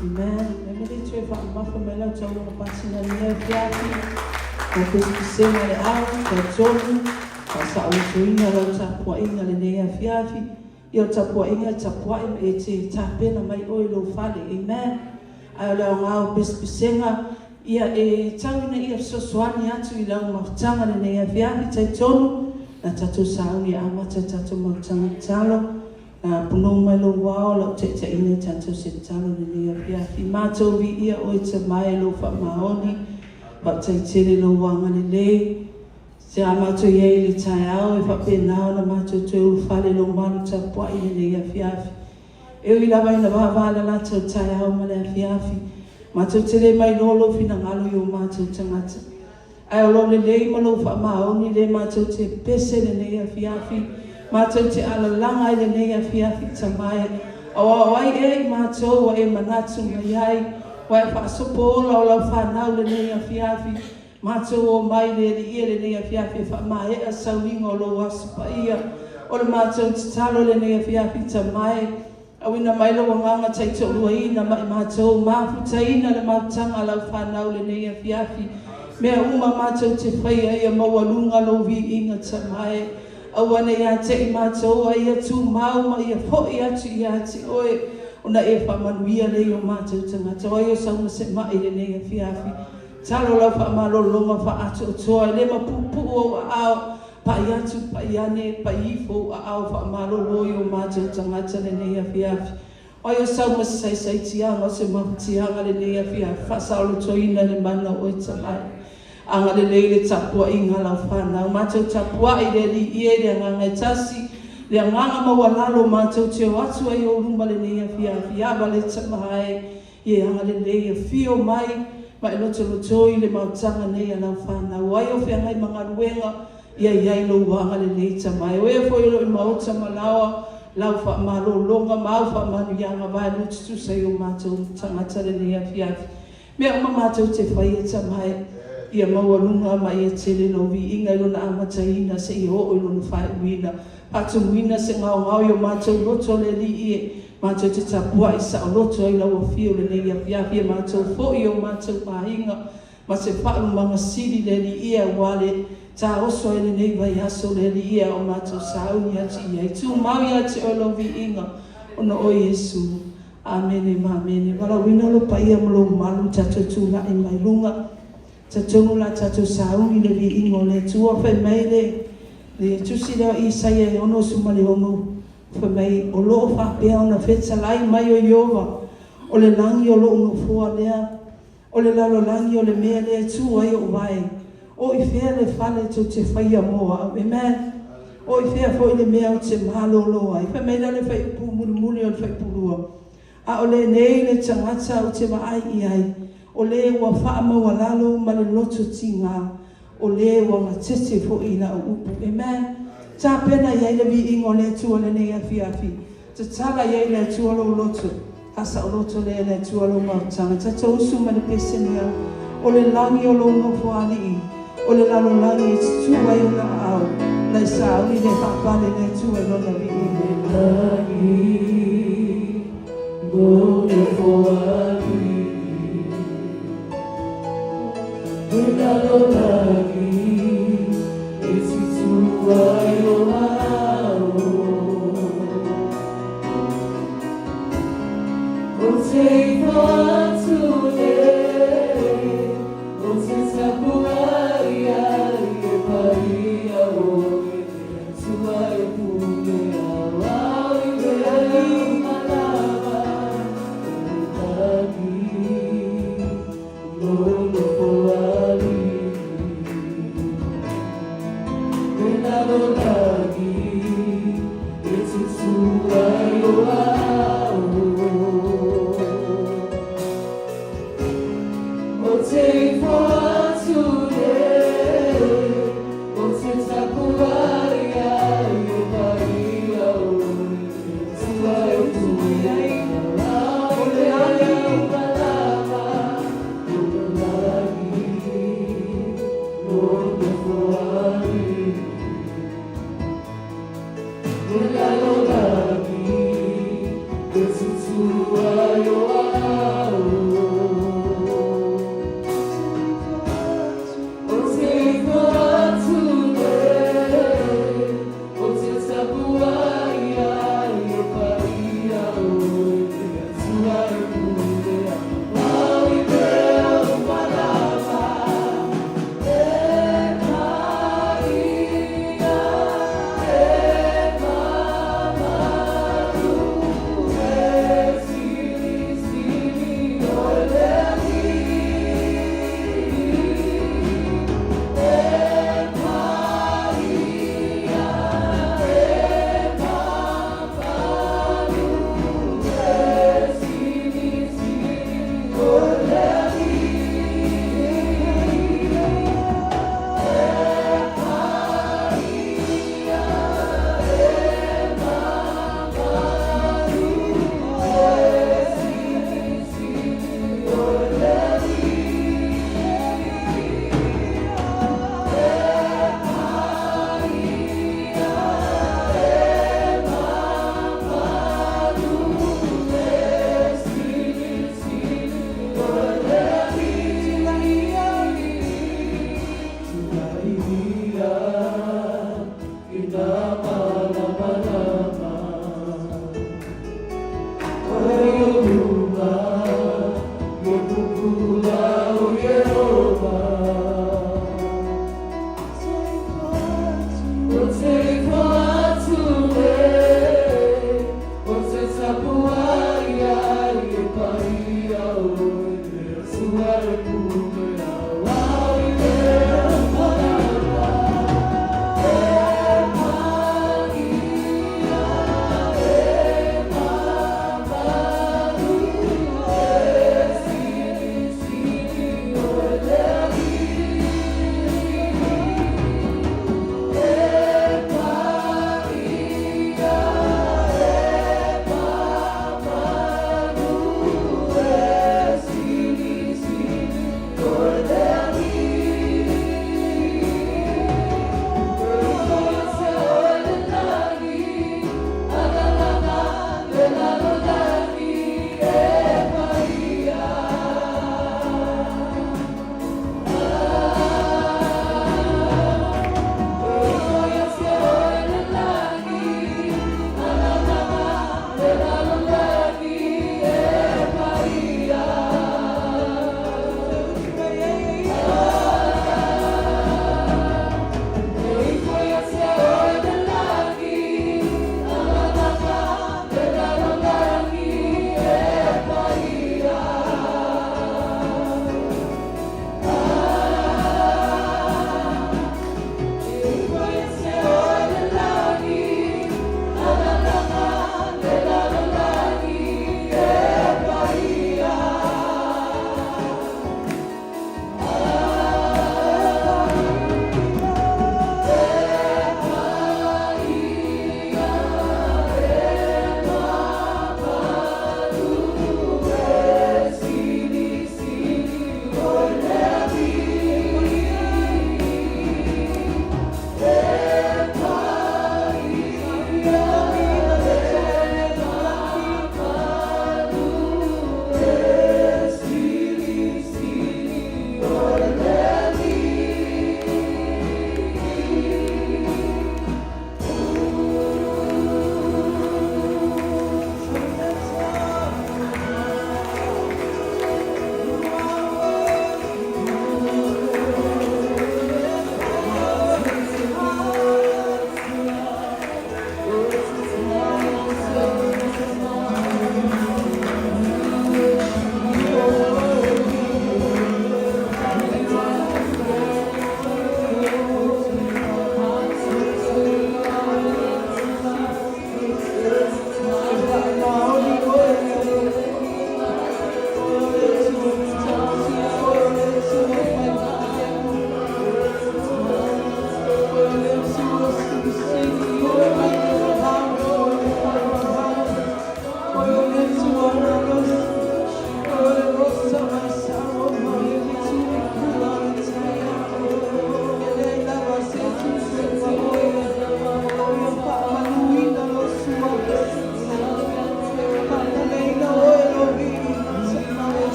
Amen. Memele tue fa mafa mela tau na pasina nia fiafi. Ko pespisema le au, ka tonu, ka sausuina lau tapua inga le nea fiafi. Ia tapua inga tapua ima e te tapena mai oi lo fale. Amen. Ai leo ngau pespisenga ia e tauina ia sosoani atu i lau maftanga le nea fiafi tai tonu. Na tatu sauni amata tatu maftanga talo. Na puno mai lo wao lo te ine tatu se talo le nea fiafi. Mato vi ia oi te mai lo fa maoni. Pa tai tere lo wanga le lei. Se amato iei le tai au e whapenao na mato te ufale lo manu tapua i le nea fiafi. Eo i lawa ina wahala la tau tai au ma le fiafi. Mato tere mai lolo fina ngalo i o mato tangata. Ai o lo le lei ma lo wha maoni le mato te pese le nea fiafi. Mato te alalanga i le nea fiafi tamai. Awa wai e mato wa e manatu mai ai. Wai whaasopo ola o lau whanau le nea fiafi. Mato o mai le ia le nea fiafi whaamae a sauinga o lo wasupa ia. O le mato te talo le nea fiafi tamai. Awina mai lo nganga taito uaina mai mato mafutaina le matanga lau whanau le nea fiafi. Mea uma mato te whaia ia mawalunga lo vi inga tamai. Awane ia te i mato a ia tu mauma ia hoi atu ia te oe. Ona e whamanuia le o mato tangata. Oe o sauna se mai le nea fiafi. Talo lau whamalolonga wha ato toa. Le mapupu o ao. Pai atu, pai ane, pai ifo a au whamalolo i o mato tangata le nea fiafi. Oe o sauna sai tianga o se mafutianga le nea fiafi. Whasalo toina le mana o tamai. Anga le leile tapua inga lau whanau. Mato tapua i le li ie le nganga tasi. Le nganga mawalalo mato te o atu ai o rumba le nea fiafi. Aba le tamai. Ie anga le leile fio mai. Ma e loto i le mautanga nea lau whanau. Ai o whiangai mga ruenga. Ia iai lo wanga le leile tamai. O e fo ilo i mauta malawa. Lau wha malo longa mau wha manu ianga vai lutu sai o mato tangata le nea fiafi. Mea uma mato te whaia tamai. Ia mawalunga mai e tele no vi inga ilo na amataina se i ho ilo na whai uina. Patu uina se ngau ngau i o mātou loto le li ie. Mātou te tapua i sa o loto i lau a fio le nei a fiafi e mātou fo i o mātou pahinga. Ma se wharu mga siri le li ie wale. Ta oso e le nei vai aso le li ie o mātou sauni ati ia. I tu mau i ati o lo vi inga. Ono o Yesu. Amene ma amene. Wala wina lo pa ia mlo malu tato tu na i mai lunga. Tatonu la tatu sauni le vi ingo le tua whai mai le tusi leo Isaia e ono sumale ono whai mai o loo whapea ona whetsa lai mai o Iova o le langi o loo no fua lea o le lalo langi o le mea lea tu ai o vai o i whea le whale to te whaia moa amen o i whea fo i le mea o te malo loa i whai mai la le whai upu muli o le whai pulua a o le nei le tangata o te maai i ai o le ua wha mawalalo ma le loto tinga o le ua ngatete fo i na upu. Amen. Tā pena iai le vi ingo le tua le nea fiafi. Ta tala iai le tua lo loto. Asa o loto le tua lo mautanga. Ta tausu ma le pesenea. O le langi o lo ngofo ali i. O le lalo langi e tua i una au. Na i sa uni le hapale le tua lo na vi ingo. Langi, ngofo ali. Lalo lagi, esi tua yo mau. O te iwa tule, o te sapura ia e paria o tua e pule au i vei malava. Lagi, lolo foa.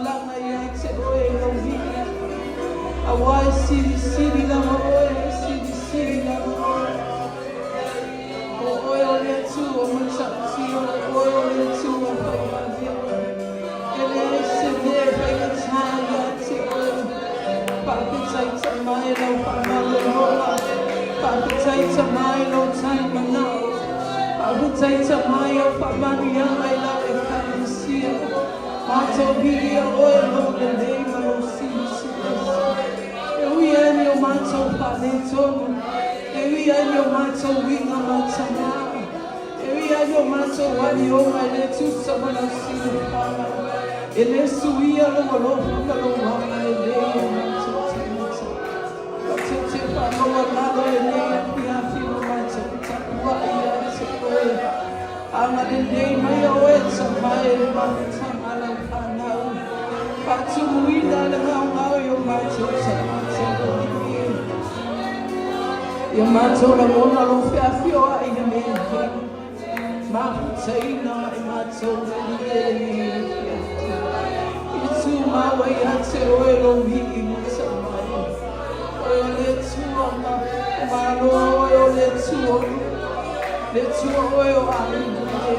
langa ya te oe lo via. Awai siri lama oe, siri lama oe. O oe o le tu o matati o le oe o le tu o whaimavia. Ele e se ne whaingataya te oe. Pakitai ta mai lau whamalo roa. Pakitai ta mai lau tai manao. Pakitai ta mai o whamani angai lau e kamesia. Mato bili a oe lo le leima lo sisi. E ui ani o mato whane tonu. E ui ani o mato winga matama. E ui ani o mato wani o mai le tu samana sinu whama. E le suia lo malofa kalo wama e leia mato tamata. Kato te whanoa lalo e leia pia whino mato takua i a te koe. Anga le nei mai o e ta mai e mahitama lau whanau. Patu muina le ngau ngau i o mato tamata o hiki. I o mato la mona lo whiawhio a i na mea hei. Mahu teina mai mato le liei I tu mawa i a te oe lo hiki muta mai. Oe o le tua ma, maloa oe o le tua. Le tua oe o ai,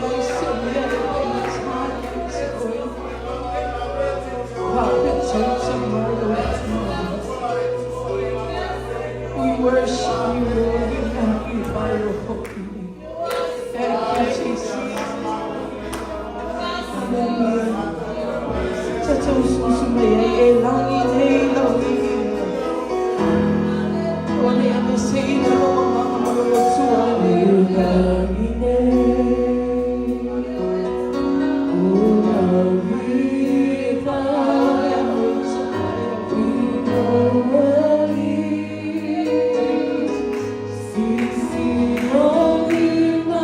e se mea le pena tāna te oe. Whakatauta mai o tua. We worship you, Lord, we magnify your holy name. Thank you, Jesus. Hallelujah. Tatou susu mai e langi nei langi. Ole ame sei na lo mama lo tua e langi nei. O langi vai we know what is. Sisi only ma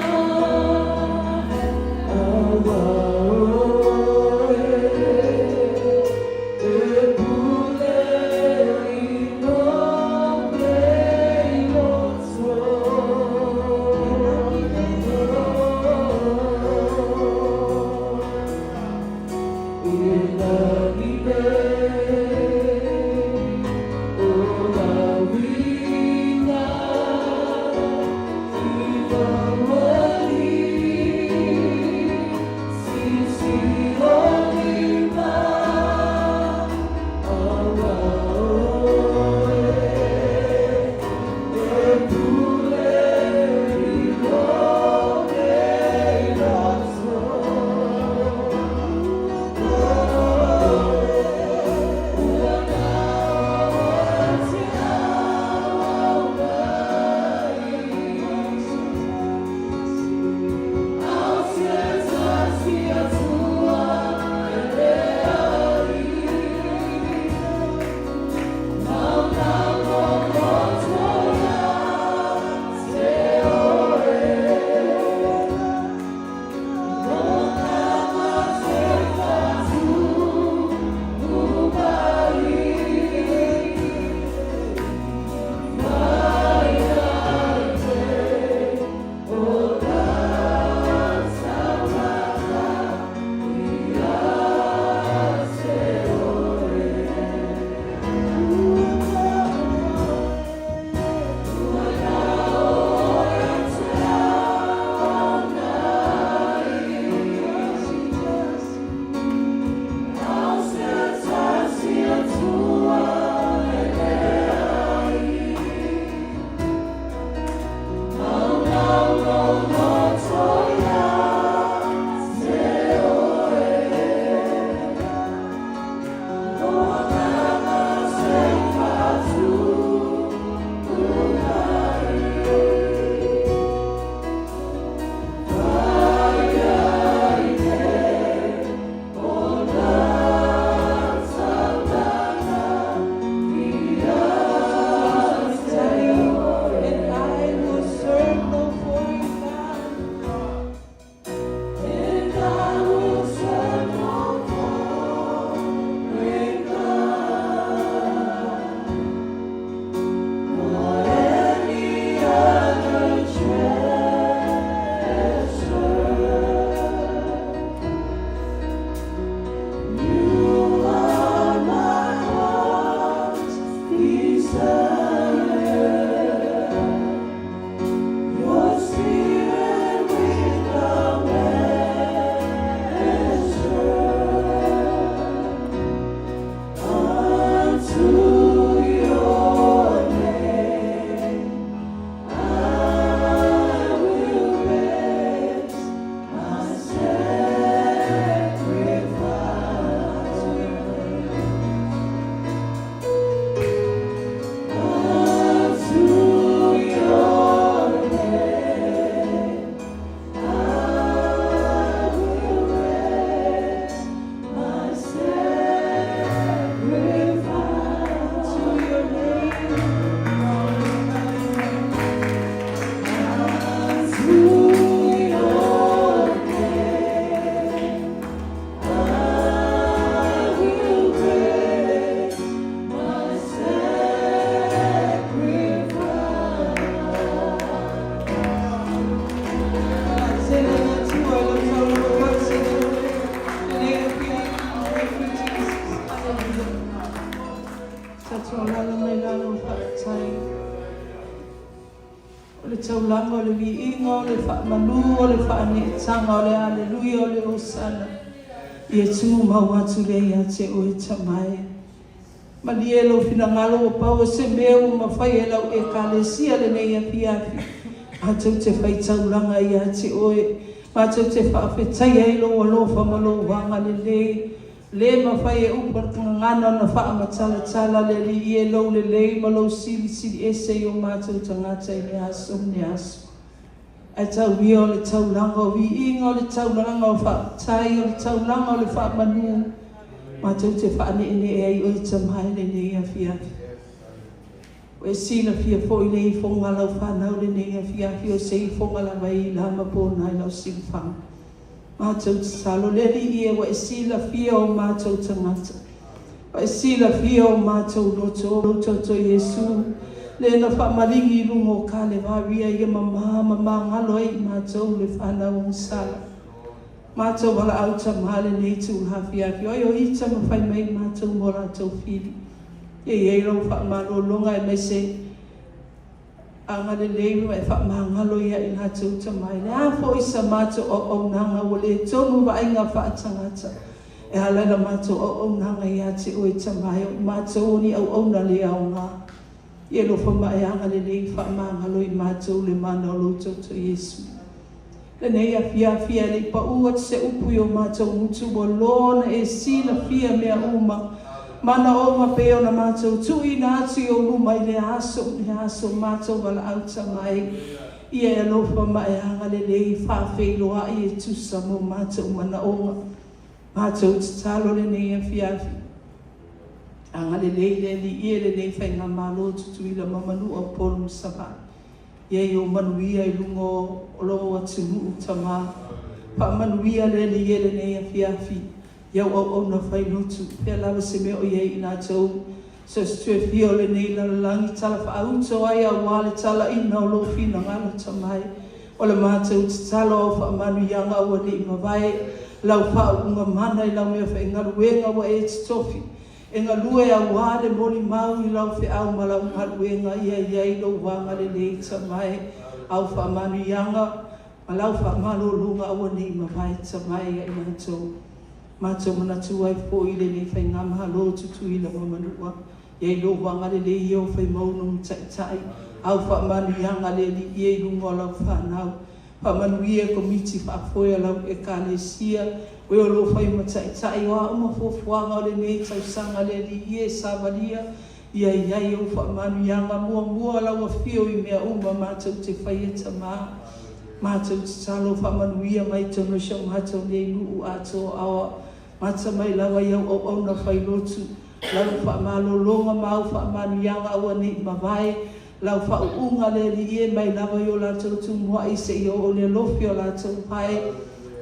taulanga o le viinga o le whaamanu o le whaanetanga o le aleluia o le osana. Ia tumu mau atu rei a te oe tamai. Mali e lo fina ngalo o pao se meu ma whai e lau e kalesia le nei a piafi. Mātou te whai taulanga i a te oe. Mātou te whaafetai e lo o lo whamalo wanga le lei. Le ma whai e upa ngana na wha matala tala le li e lo le lei ma lo sili sili e se o mātou tangata i ne aso ne aso. E tau wia o le taulanga o vi inga o le taulanga o wha tai o le taulanga o le wha manu. Mātou te wha ne ene e ai o i tamai le nei a fiafi. O e sila fia fo i nei fonga lau whanau le nei a fiafi o se i fonga la vai la ma pōna i lau singwhanga. Mātou te salo le li ia wa e sila fia o mātou tangata. Wa e sila fia o mātou loto to Yesu. Le na whamaringi rungo ka le waria ia mama ngalo ai mātou le whanau o sala. Mātou wala au tamale nei tu hafiafi. Oi o ita ma whai mai mātou mora tau whiri. Ei rau whamalo longa e mai se anga le leiru e whamangalo ia i nātou tamai. Le afo isa mātou o nanga o le tonu wa inga whaatangata. E halala mātou o nanga ia te oe tamai. Mātou ni au na le au ngā. Ie lo whama e anga le leiru whamangalo i mātou le mana o loto to Yesu. Le nei a fia le pa ua se upu o mātou mutu o lona e sila fia mea uma. Mana o ma peo na mātou tui na atu o luma i le aso mātou wala au tamai. Ia e lofa ma e hanga le lei whawheloa i e tusa mo mātou mana onga. Mātou talo le nei a fiafi. Hanga le lei le li ie le nei whainga malo tutui la mamanu o polu sapa. Ia i o manuia i lungo o lo atu muu tama. Pa manuia le li ie le nei a fiafi. Iau au na whai lotu, pia lawa se meo iei i nā tau. So stue fio le nei la langi tala wha auto ai a wale tala ina o lo fina ngalo tamai. O le mātou te talo au wha manu ianga ua ni ima vai. Lau wha unga mana i lau mea wha ingaru wenga wa e te tofi. E ngā lue a wale moli mau i lau whi au ma lau ngaru wenga ia iei lo wanga le nei tamai. Au wha manu ianga, ma lau wha malo lunga ua ni ima vai tamai i nā tau. Mātou mana tuai po i le nei whai ngā maha lo tutu i la mamanua. Iei lo wanga le le i o whai maunu tai. Au wha manu ianga le li iei lungo lau whanau. Wha manu i e komiti whaafoia lau e kālesia. Ue o lo whai tai o a uma fofuanga o le nei tau sanga le li i e savalia. Iei o wha manu ianga mua lau a fio i mea uma mātou te whai e tamā. Mātou te talo wha manu ia mai tono siau mātou nei nuu ato awa. Mata mai lawa iau o na whai lotu. Lau wha malo longa mau wha manu ianga awa ni mawai. Lau wha uunga le li ie mai lawa i o lātou tu mua i se i o le lofi o lātou pai.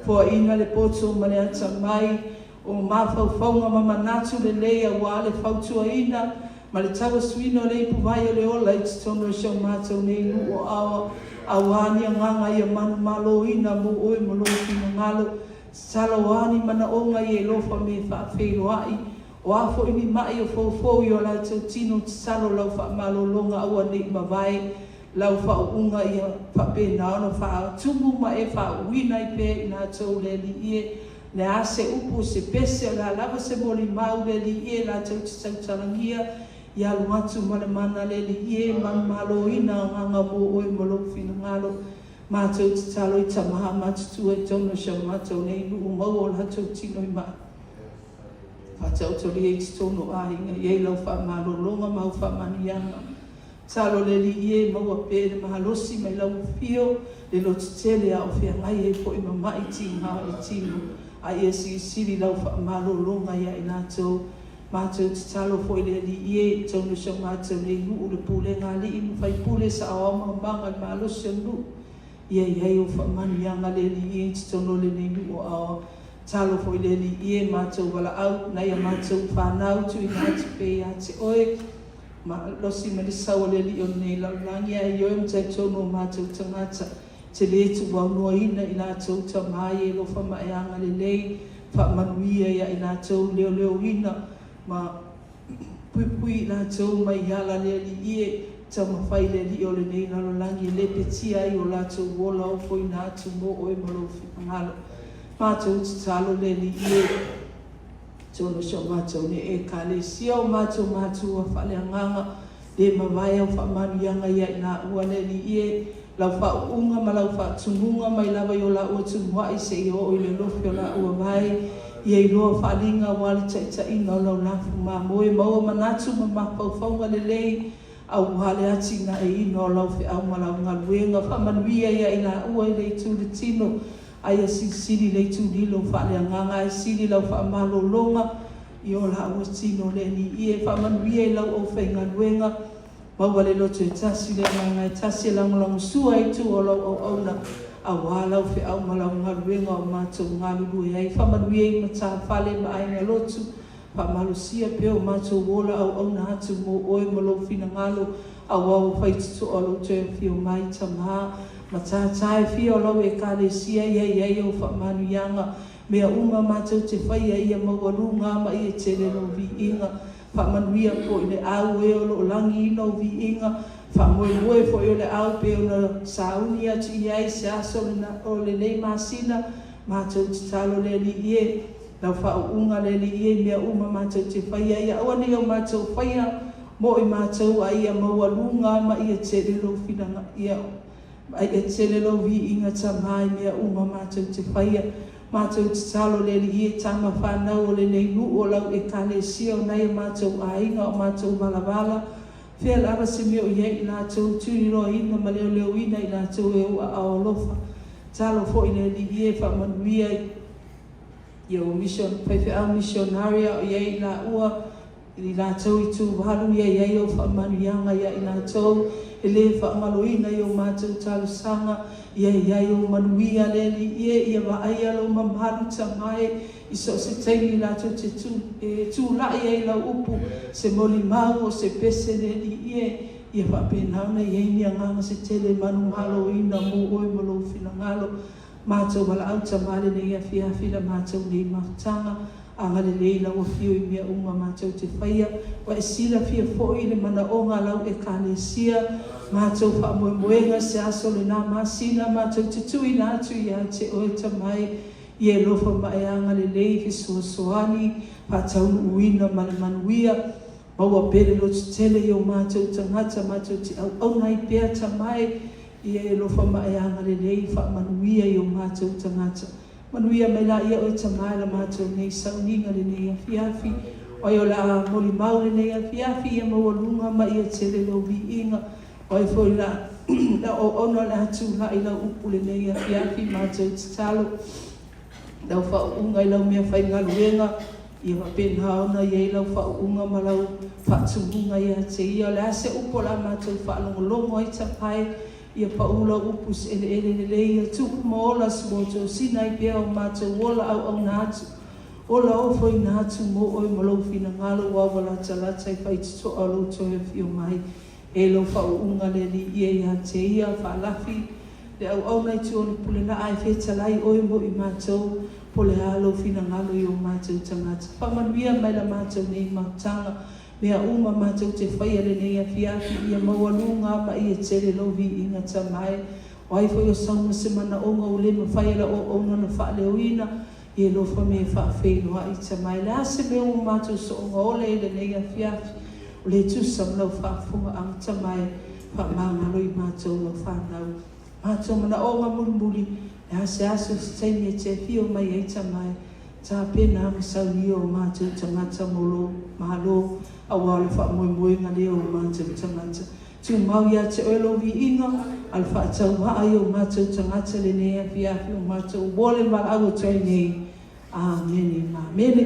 Fua ina le poto ma le ata mai. O mawhau whaunga mama natu le leia wa le whautua ina. Ma le tawa suino le ipu vai o le ola i te tono siau mātou nei nuu o awa. Awani a nganga i a manu malo ina mo oe mo lo fina ngalo. Salawani mana onga i e lofa me whaafeiro ai. O afo imi mai o fōfō i o la tau tino te salo lau wha malo longa aua nei mawai. Lau wha unga i a whapena ono wha tumu ma e wha uina i pe i nā tau le li ie. Ne a se upo se pese la lava se moli mau le li ie la tau te tau tarangia. I alu atu mana le li ie manu malo ina nganga mo oe mo lo fina ngalo. Mātou te talo i tamaha mātutua i tono siau mātou nei nuu mau o lātou tino i maa. Whatau tori e te tono āinga, i eilau wha mālo longa mau wha manianga. Talo le li ie mau a pēre maha losi mai lau fio, le lo te tele a o whia ngai e po i mamai tīngā e tino. A ia siri lau wha mālo longa ia i lātou. Mātou te talo fo i le li ie, tono siau mātou nei nuu le pule ngā li inu whai pule sa awama manga i maa losi anu. Iei o whamani anga le li ie te tono le nei nuu o awa. Talo fo i le li ie mātou wala au, nei a mātou whanau tu i ngāti pēi a te oe. Ma losi ma le sawa le li o nei laulangi a i oe mtai tono mātou tangata. Te le tu waunua ina i nātou tamai e lo whama e anga le lei. Whamanuia ia i nātou leo ina. Ma pui nātou mai ala le li ie. tau mawhai le li o le nei nalo langi le petia i o lato wola o fo ina atu mo o e malofi ngalo. Mātou talo le li ie tono sio mātou ne e ka le sia o mātou a whale anganga le mawai au whamanu yanga ia ina ua le li ie lau wha unga ma lau wha tungunga mai lava i o la ua tunua i se i o le lofi o la ua vai ia i loa whalinga wale taita ina o lau lafu ma moe maua manatu ma mapaufaunga le lei au hale ati na e ina o lau whi au ma lau ngaluenga whamanuia ia ina ua i le tu le tino ai sili le tu lilo whale anganga ai sili lau wha malo longa i o la ua tino le ni ie whamanuia i lau o whainga luenga maua le loto e tasi le nganga e tasi e langolango sua i tu o lau au auna a walau whi au malau ngaluenga o mātou ngalulu e ai whamanuia i mata whale ma ainga lotu whamalusia peo mātou wola au auna atu mo oe malo fina ngalo a wau whaitutu o lau te whio mai tamaha ma tātai whio lau e kāle sia ia o whamanu yanga mea uma mātou te whaia ia mawaru ngāma ia te rero vi inga whamanuia ko i le au e o lo langi ino vi inga whamoe fo i o le au pe o na sauni atu iai se aso o le nei masina mātou te talo le li ie lau whaunga le li ie mea uma mātou te whaia ia awane o mātou whaia mo i mātou a ia mawaru ngāma ia te rero whina ia ai e tele lo vi inga tamai mea uma mātou te whaia mātou te talo le li ie tama whanau o le nei nu o lau e kane sia o nei mātou a inga o mātou malawala whea lava se meo iei i nātou tūni roa ina ma leo leo ina i nātou e ua ao lofa talo fo i le li ie whamanuia i o mission paiwhi au missionaria o iei la ua i nātou i tū wahalu iei o whamanuianga ia i nātou e le whaamaloina i o mātou talo sanga ia o manuia le li ia wa aia lo mamaru tamai i so se teimi la to te tu la ia la upu se moli mau o se pese le li ia wa penauna ia ni anga se tele manu halo ina mo oi malo fina ngalo mātou wala au tamale ne ia fia fila mātou nei matanga anga le leila o fio i mea unga mātou te whaia wa e sila fia fo i le mana o ngā lau e kāne sia mātou wha moemoenga se aso le nā masina mātou te tui nātu ia te oe tamai i e lofa mai anga le lei fi soani pātaunu uina ma le manuia maua pere lo te tele i o mātou tangata mātou te au nai pēr tamai i e lofa mai anga le lei wha manuia i o mātou tangata manuia mai la ia o tamai la mātou nei sauninga le nei afiafi o i o la moli mau le nei afiafi ia maua lunga ma ia tele lo vi inga o i fo la o ono la atu la i la upu le nei afiafi mātou te talo lau whaunga i lau mea whainga luenga ia wapena ona ia i lau whaunga ma lau whatungunga ia te ia le ase upo la mātou whaalongolongo i tapai ia paula upus ele ia tuku moola smoto sinai pia o mātou wola au nātu ola o foi nātu mo oi malofi na ngalo wawala talata i whaituto a loto e fio mai e lo whaunga le li ia te ia whaalafi le au nei tu o pule na ai whetalai oi mo i mātou pole alo fina ngalo i o mātou tangata whamanuia mai la mātou nei mautanga mea uma mātou te whaia le nei a fiafi ia mauanunga ma ia tere lovi inga tamai o ai foi o sauna se mana onga o le mawhaia la o ona na wha leoina ia lofa me wha whenua i tamai le ase mea o mātou so onga ole le nei a fiafi o le tusam lau whaafunga ang tamai wha maangalo i mātou lau whanau mātou mana onga murimuri le ase aso se teimi e te fio mai e tamai tā pena masau ni o mātou tangata molo mahalo awala wha moe leo o mātou tangata tu mau ia te oelo vi inga al wha tau haai o mātou tangata le nea fiafi o mātou wole mara au toi nei amene mamene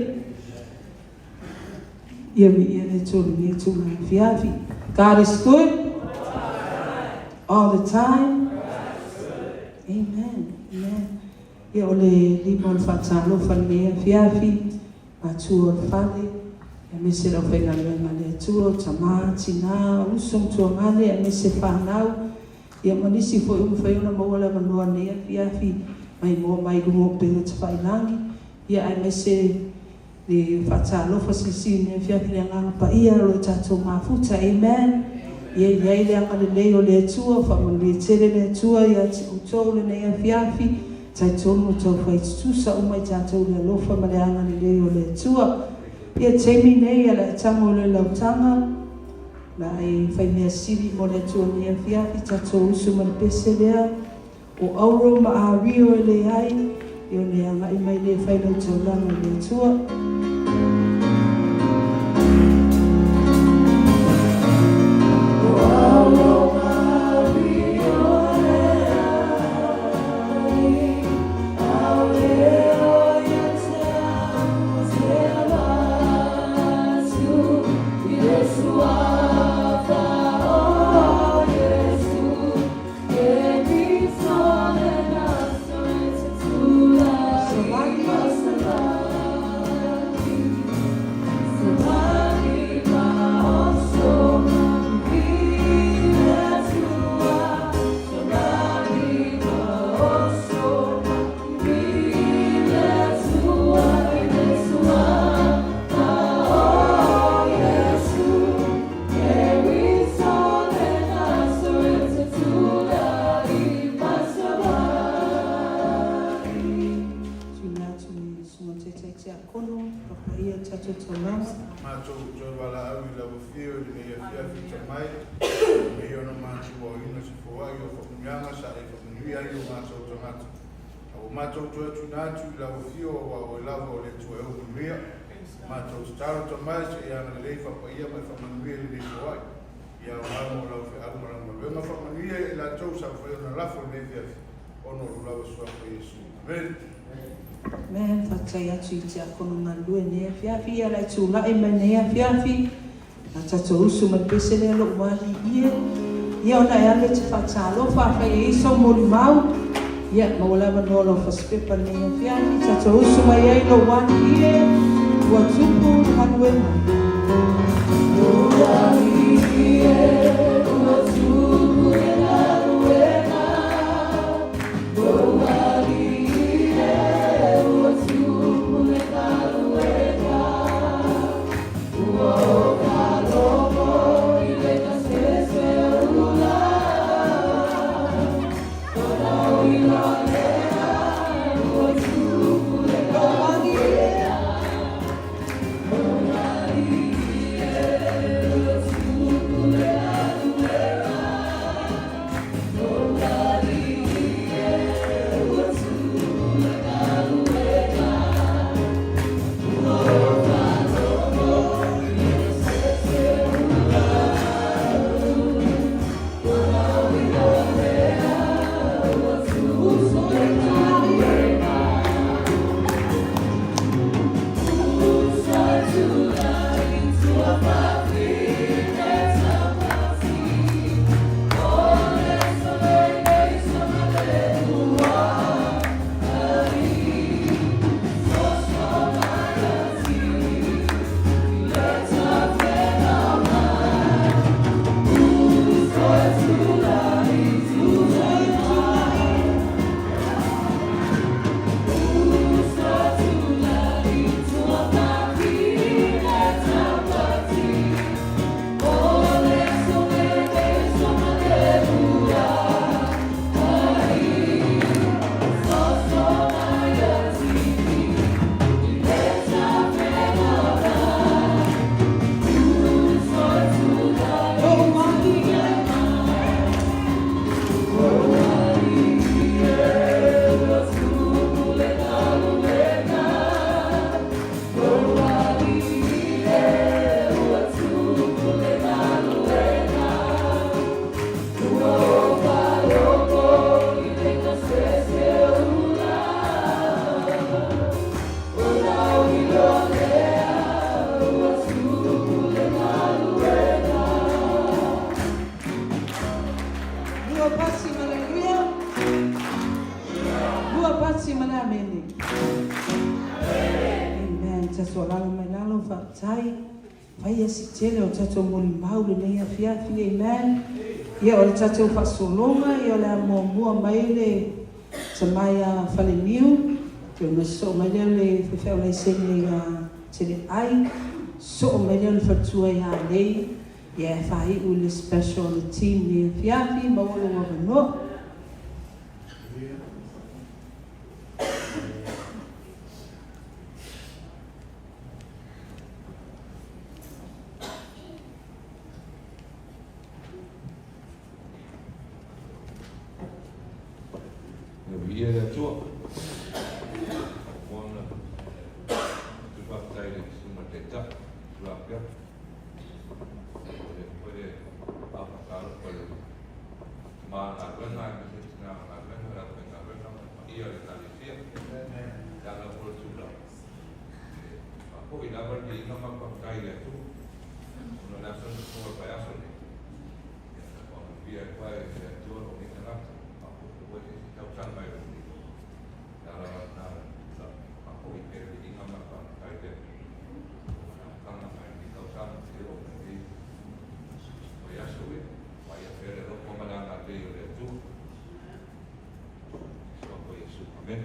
ia mi ia ne tolu ni tulu fiafi God is good all the time amen ia o le lima o le whatalo whanea fiafi atua o whale ia mese lau whainga luenga le atua o tamā tina usong tua ngane ia mese whanau ia manisi fo i mwhaiona maua la manoa nea fiafi mai moa mai lungo pera te whailangi ia ai mese le whatalo whasisi nea fiafi le nganga pa ia lo tatou mafuta amen Ia le anga le leo le atua, whamanu tere le atua, ia te utau le nei awhiawhi, tai tonu tau whaitutusa umai tātou le alofa ma le anga le leo le atua. Ia teimi nei ala e tango le lautanga, na e whaimea siri mo le atua nei awhiawhi, tātou usu ma le pese lea, o auro ma a rio e le ai, io le anga i mai le whailau tau langa le atua. Men fatai atu I te akono ngā lue nea whiawhi, ia lai tū lai mai nea whiawhi, a tato usu mai pese lea lo wahi ia, ia ona e ale te whatalo, whawhai e iso mori mau, ia mawalawa nolo whaspepa nea whiawhi, tato usu mai ei lo wahi ia, ua tupu hanue mai. Vai si tele o tatou moli mau le nei awhiawhi, amen. Ia o le tatou whasolonga, ia o le mua mai le tamaia whaleniu, te o na so mai leo le whiwhau nei sene te le ai, so mai leo le whatua ia lei, Ia e whai u le special le team ni fiafi maolo wa vanua. Ia le atua. Moana. Tu whakatai le suma te ta. Tu apia. Pwede apakaro pwede. Ma ngā wena i me te ngā wena ra pe ngā wena. Ia le talisia. Dala pura tula. Ako i lawa ni inga ma whakatai le atu. Una nasa na kua pai aso ni. Ia kwae le atua o ni kanata. Ako pwede tau tanga mai rongi. Ako i kere i inga ma whakatai le atu. Tanga mai ni tau tanga te o ni. Pai aso e. Pai a pere roko malanga te o le atu. Soko Yesu. Amen.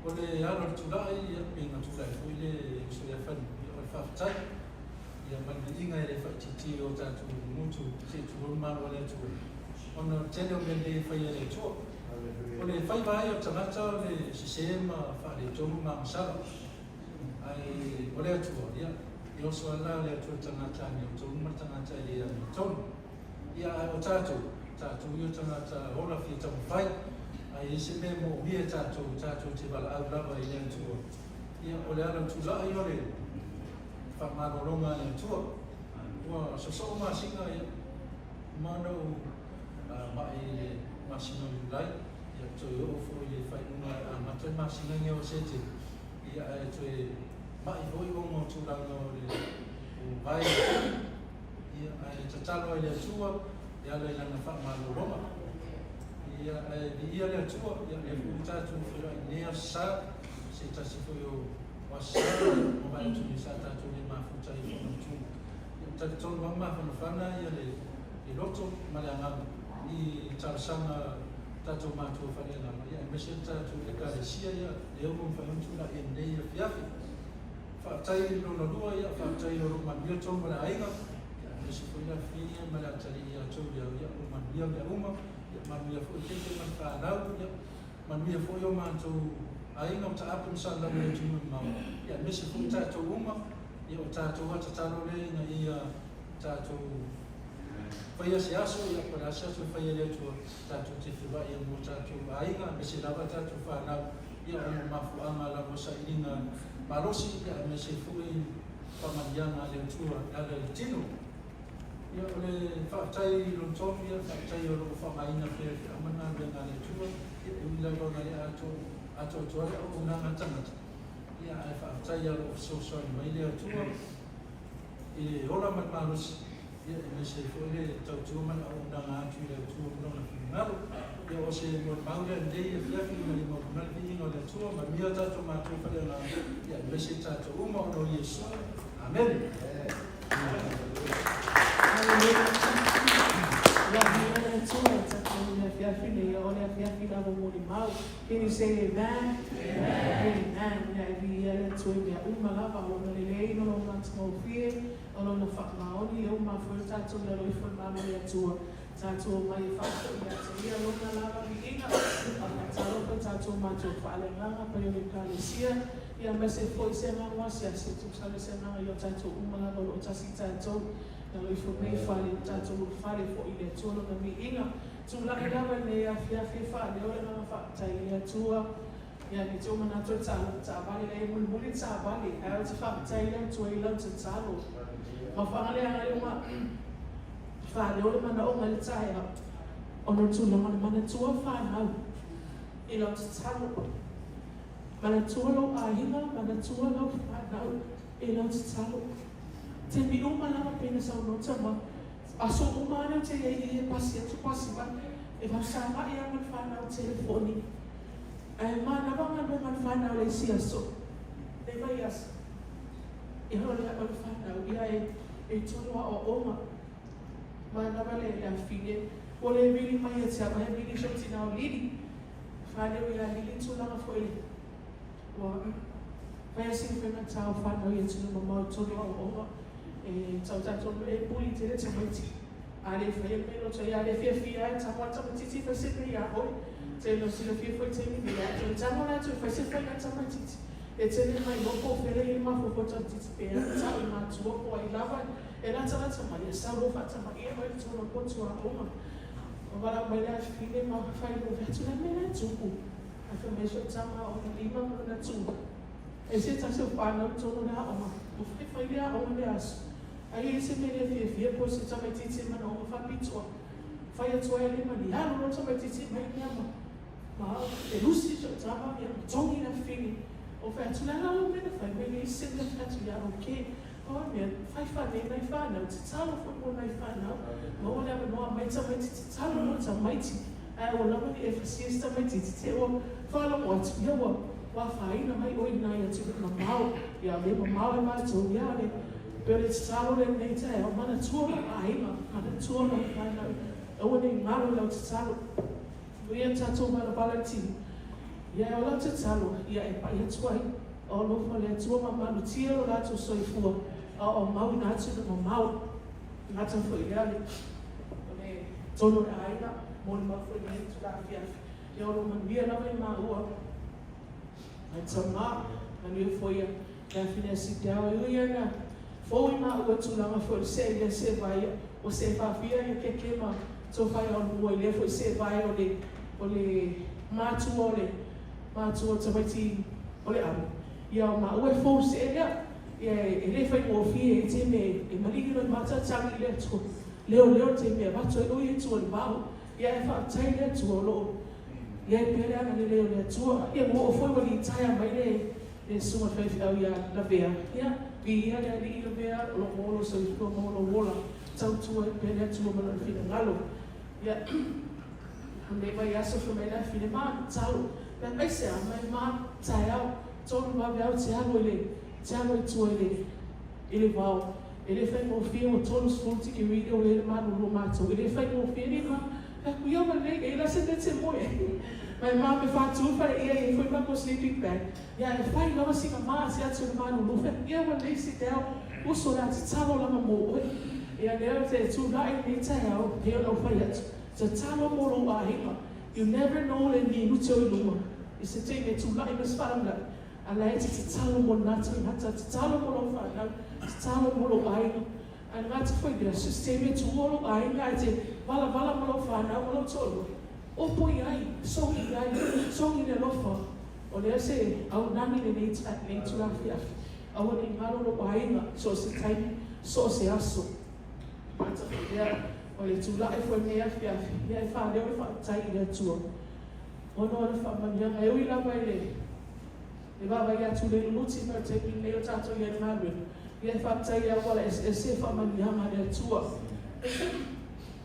Ole alo tulai ya pinga tulai ile so ya fan ya fa tai ya man inga ile fa titi o ta tu mutu se tu ma wala tu ono tele o mende fa ya le tu ole fa vai o tangata le sistema fa le tu ma sa ai ole tu ya yo so ala le tu tangata ni tu ma tangata le ya tu ya o ta tu yo tangata ola fi tu fai ai se me mo bia tato te bala au lava i le tu ia o le ala tu la i ole fa maroronga le tu wa so ma singa ia mano ma i ma singa lai ia tu yo fo i fa una ma te ma singa nge o sete ia ai tu ma i voi o mo tu la no le vai ia ai tatalo i le tu ia le na fa maroronga ia ia le tua ia le futa tu fira nea sa se ta se foi o wasa o vai tu sa ta tu le ma futa i no tu ta ton mama fa no fana ia le loto malanga i ta sanga ta tu ma tu fa le na ia me se ta tu le ka le sia ia le o fa tu la e nei ia fa tai no no dua ia fa tai no ma mio to ma ainga me se foi la fia ma la tali ia tu ia o ma mio le uma mamia fo te te man fa na mamia fo yo man to ai no ta apun sa la me tu ma ya me se fu ta to uma ya ta to wa ta no le na ia ta to fa ya se aso ya para sa so fa ya le to ta to te fa ya mo ta to ai na me se la ta to fa na ya o ma fu ama la mo sa ina ma lo si ya me se fu i pa ma ya na le tu ya le tino ia ole whaktai lo tomi ia whaktai o lo whamaina pere ki amana renga le tua ia ula lo na le ato tuare o unanga tangata ia ai whaktai o lo sosoi mai le tua i ola mat maros ia me se fwere tau tua man o unanga atu le tua unanga ngaro ia o se mo maule ndei e fiafi ma li mo kunali ingo le tua ma mia tato ma tu whare na ia me se tato uma o no Yesu. Amen. Can you say amen? Amen. Amen. So we are umma lava on the lane on the small fear on the fat maoni umma for tato le roi for mama le tua tato mai fa ia lo na lava biina tato ko tato ma to fale langa pa yo kalesia ia mese foi se na wasia se tu sale se na yo tato umma lava lo tasi tato na lo fo me fale tato lo fale fo ile tolo na mi inga tu la lava ne afia fa le ole na fa tai le tua ia ni tu mana tu ta vale le mulmuli ta vale ai tu fa tai le tu ile tu talo ma fa le ale uma fa le ole mana o ngal tai ono tu na mana tu fa na ile tu talo mana tu lo a hina mana tu lo fa na ile tu talo te mi uma na pena sa no tama Aso umana te e pasi atu pasi ba e va sama ia man whanau telefoni. Ai mana wanga me man whanau le si aso. Le vai aso. I hore a man whanau ia e tonua o oma. Mana wale le a fine. O le vili mai e tia mai vili shoti na o lili. Whanau ia lili tulanga fo ele. Wa vai asi whenga tau whanau ia tunu mamau tonua o oma. Tau tonu e puli te le tamaiti. Ale whai e meno tai ale fia fia e tamua tamatiti fa sepe ia hoi. Te no sila fia fai te mi mea. Te tamua na tu fai sepe ia tamatiti. E te le mai loko fere i mafo fo tamatiti pe a tau i matua po ai lava. E la tala tamai e sauro fa tamai e mai tonu potu a oma. O wala mai la fine ma fai no vetu na mena tuku. A fa me so tama o na lima mo na tuku. E se ta se whanau tonu na oma. O fai lea oma le asu. Ai se mele fia po se tama titi mana o fa pitua. Fai atua ele mani alo no tama titi mai nyama. Ma e lusi so tama ya tongi na fini. O fa atu la o mena fai mele se te atu ya okay. O me fai fa ne na fa na tsalo fo mo na fa na. Ma o le no mai tama titi tsalo no tama titi. Ai o la mani e fa siesta mai titi te o fa lo mo atu ya wa fa ina mai o ina ya tu na mau ya le mau e ma to ya le. Pero it's talo le nei te o mana tuona aima, mana tuona whaina. O nei maru lau te talo. Ia tato mana balati. Ia o lau te talo, ia e pai atuai. O lofa le atua ma manu tia o lato soifua. O mau ina atu na mau. Ngata fwoi leale. O ne tono le aina, moni ma fwoi nei tu la fiafi. Ia o lo manuia na mai maa ua. Ai tama, manuia fwoi a. Ia fine si te au ia na. Foi ma o tulanga foi se vai o se fafia e que ma so fai on o ele foi se vai o le matu o tamati o le amu ia ma o fo se ele fai o fie te me e maligi no mata tangi le tu leo te me va to o i tu o bao ia e fa tai le tu o lo ia e pere ana le leo le tu ia mo foi o li tai mai le suma fai au ia la vea ia Via le ali le vea lo molo so i ko molo wola tau tu e pele tu mo na fina ngalo ya ne vai aso fo me la fina ma tau pe mai se a mai ma tau tonu va vea te alo tu ele vau ele fai mo fia o tonu sfonti ke video le ma no ma tu ele fai mo fia ni ma e ku yo ma le ele se te mo My mom if I do for the foi my sleeping bag. Yeah, if I never see my mom, see to the man who look at when they sit down, who saw that talo la mo. Yeah, there say to like me tell, here no fire. So talo mo lo ahima. You never know le ni lucho luma. It's a thing to like this family. I like to talo mo nata talo mo lo fa. Talo mo lo ahima. And that's for the system to all ahima. Vala mo lo fa na mo lo tolo. O poi ai, so i le lofa. O le se au nani le nei tu la fiafi. Au nei ngaro lo wainga, so se taimi, so se aso. Mata whea, o le tu la e fwe mea fiafi. Ia e wha leo e wha tai le atua. O no le wha manianga, e ui la mai le. Le wawa ia tu le luti ma te ki leo tato ia ngaro. Ia e wha tai ia wala e se wha manianga le atua.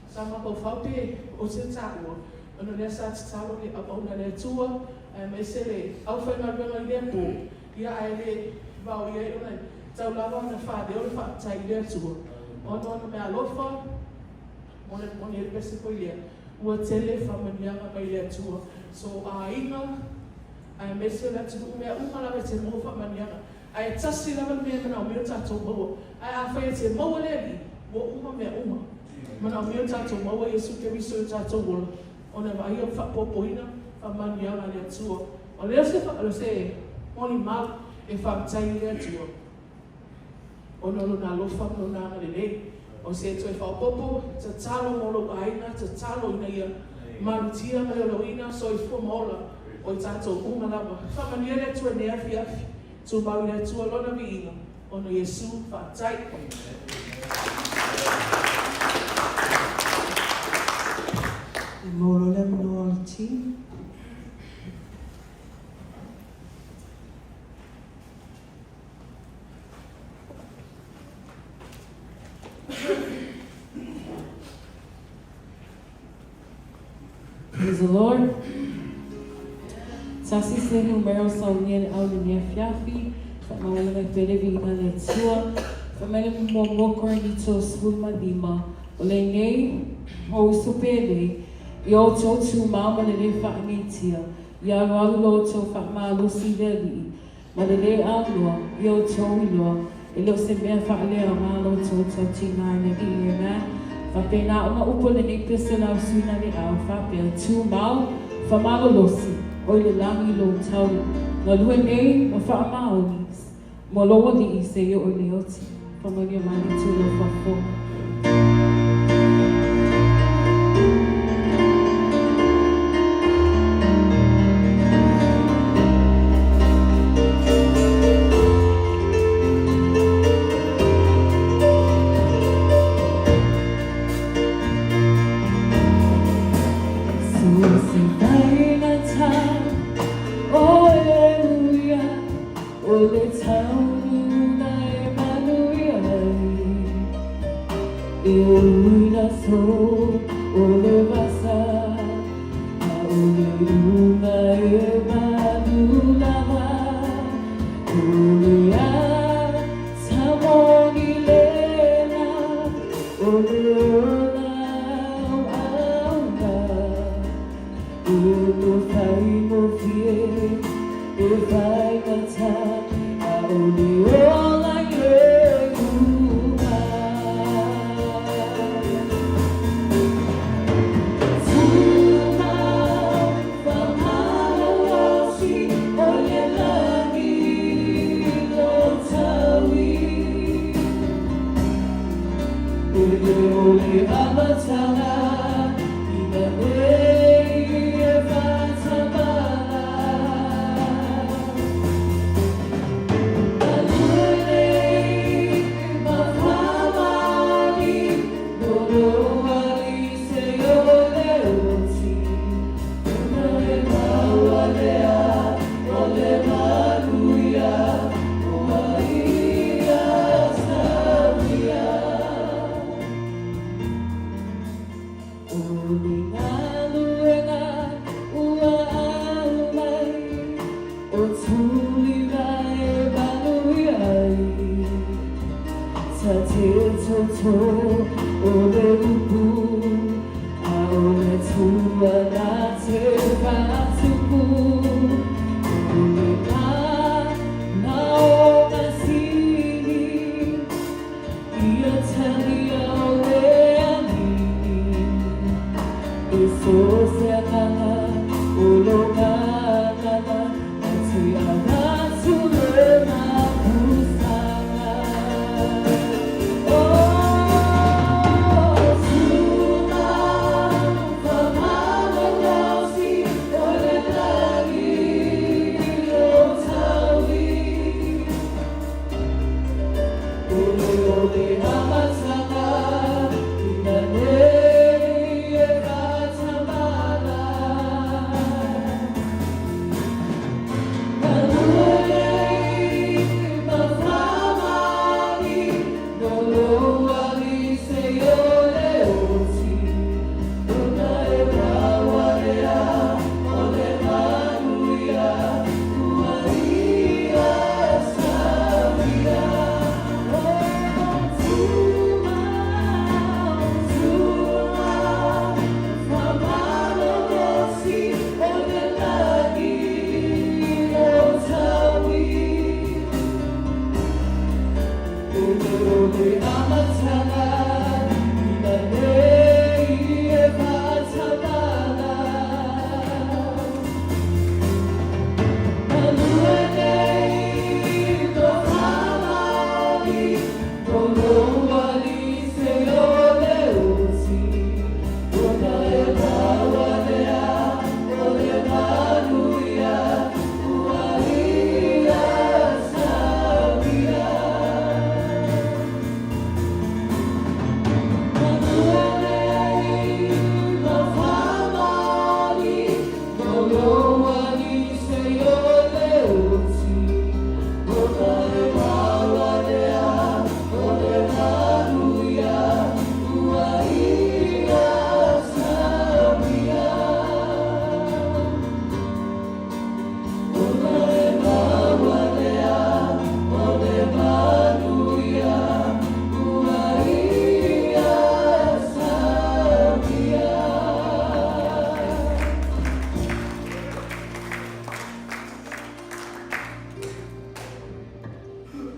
Sama ko whaupe o se tāua. Ono le sa talo le ona le tua me se le au fa na le po ia ai le va ia ona tau lava na fa de o fa tai le tua ono me alofa ona le pese ko ile o tele fa manianga mai le tua so ainga ai me se la tu me uma la te mo fa manianga ai tasi la me na o me tato mo ai a fa te mo le mo uma mana o me tato mo Yesu ke viso tato mo ona vai o fa popoina fa manianga le tua o le se moni mal e fa tai le tua ona lo na lo fa no na le o se to fa popo te talo mo lo aina te talo ina ia manutia me lo ina so i fo mola o tato uma lava fa manianga le tua ne afia tu ba le tua lo na vi ona Yesu fa tai Molo le mno al ti. the Lord. Tasi se numero sa unyen au ni fiafi, fa mawala ngai perevi ina le tua, fa mele mo moko ni to swuma dima, ole nei o supele, yo to tu mama le fa mitia, ya walu lo to fa malu sideli, ma le alua, yo to ilo, ilo se me fa le malo to tina ni ina, fa pena uma upo le nei pesela suina ni au fa pe tu mau, fa malo losi. Oi le langi lo tau, na lue nei ma wha maoni, mo loa li I se yo o le oti, pa mani mani tu lo whafo.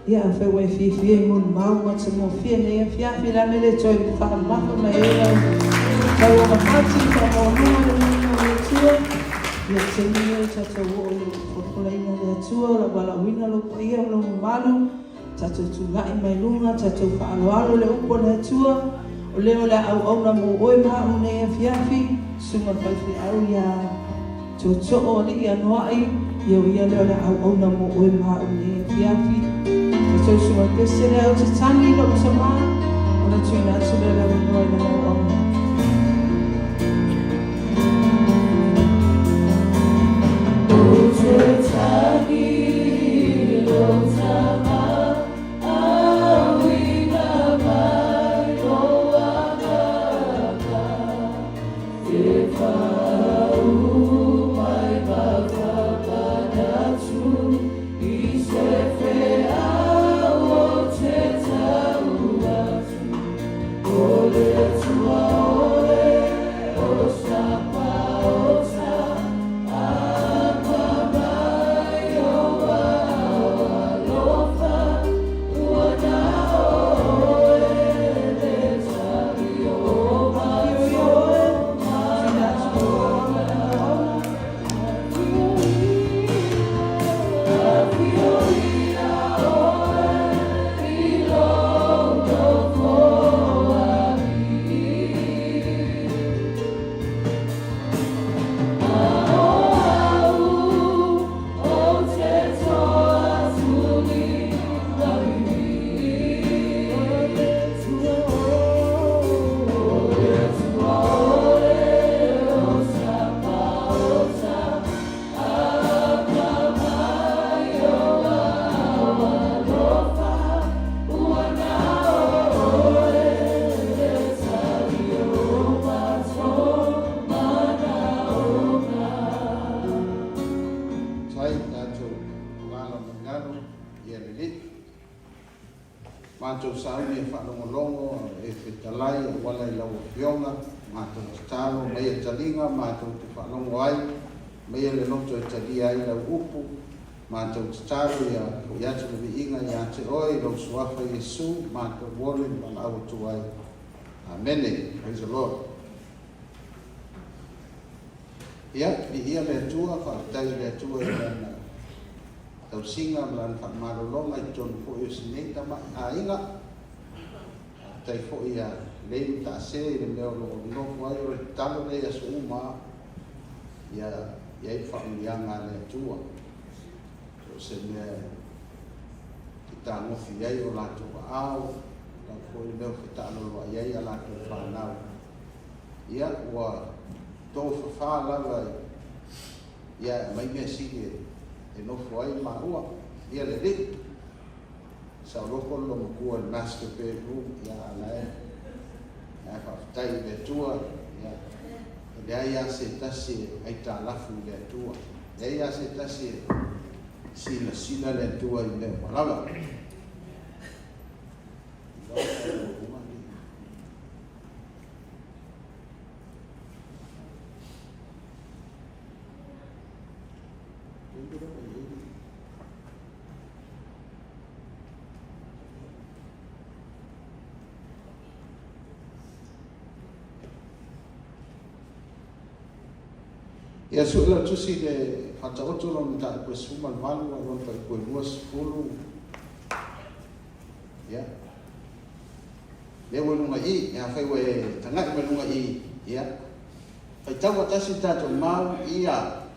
ia a whai wai whiwhia I mun mau ma te mo whia nei a whiawhi la mele toi whaamafa mai e au. Tau o mahati whamoanua le nuna le tua. Ia te nia o tatou o le whakolaina le atua, la wala wina lo pa ia o lo malu. Tatou tūlai mai lunga, tatou whaaloalo le upo le atua. O leo le au au na mo oe mau nei a whiawhi. Sunga whaiwhi au ia tō to'o li ia noai. Ia o ia leo le au au na mo oe mau nei a whiawhi. Tatou sunga pese le au te tangi lo ta maa. O na tuina atu le le noai na mau au na. O te tangi lo ta maa. Mātou sauni e whanongolongo e whitalai e wala I lau whionga, mātou talo, mai e talinga, mātou te whanongo ai, mai e le noto e tali ai lau upu, mātou talo I atu na viinga I ate oi, lau suafa Yesu, mātou wole mana au tu ai. Amen. Praise the Lord. Ia, ia le atua, whakatai le atua e lana tau singa mlan whamarolonga I tonu po I sineta ma a inga. Tai po ia leimu ta se I le meo lo nofo ai o le talo le asu uma. Ia I whaamianga le atua. So se mea ki ta ngofi ai o lato au. La po I leo ki ta alo ai a lato whanau. Ia ua tō whawhala ia mai mea sige e nofo ai maua, ia le ri. Sa loko lo makua le master bedroom, ia anae. Ia whawhitai le tua, ia. Le ai a se tasi ai tā lafu le tua. Le ai a se tasi sila le tua I leo malawa. Ia suela tusi le whataoto lo mta koe suma malu a ronta I koe lua sifuru. Ia. Le wenunga I, ia whaiwe tangai wenunga I, ia. Whaitawa tasi tato mau ia.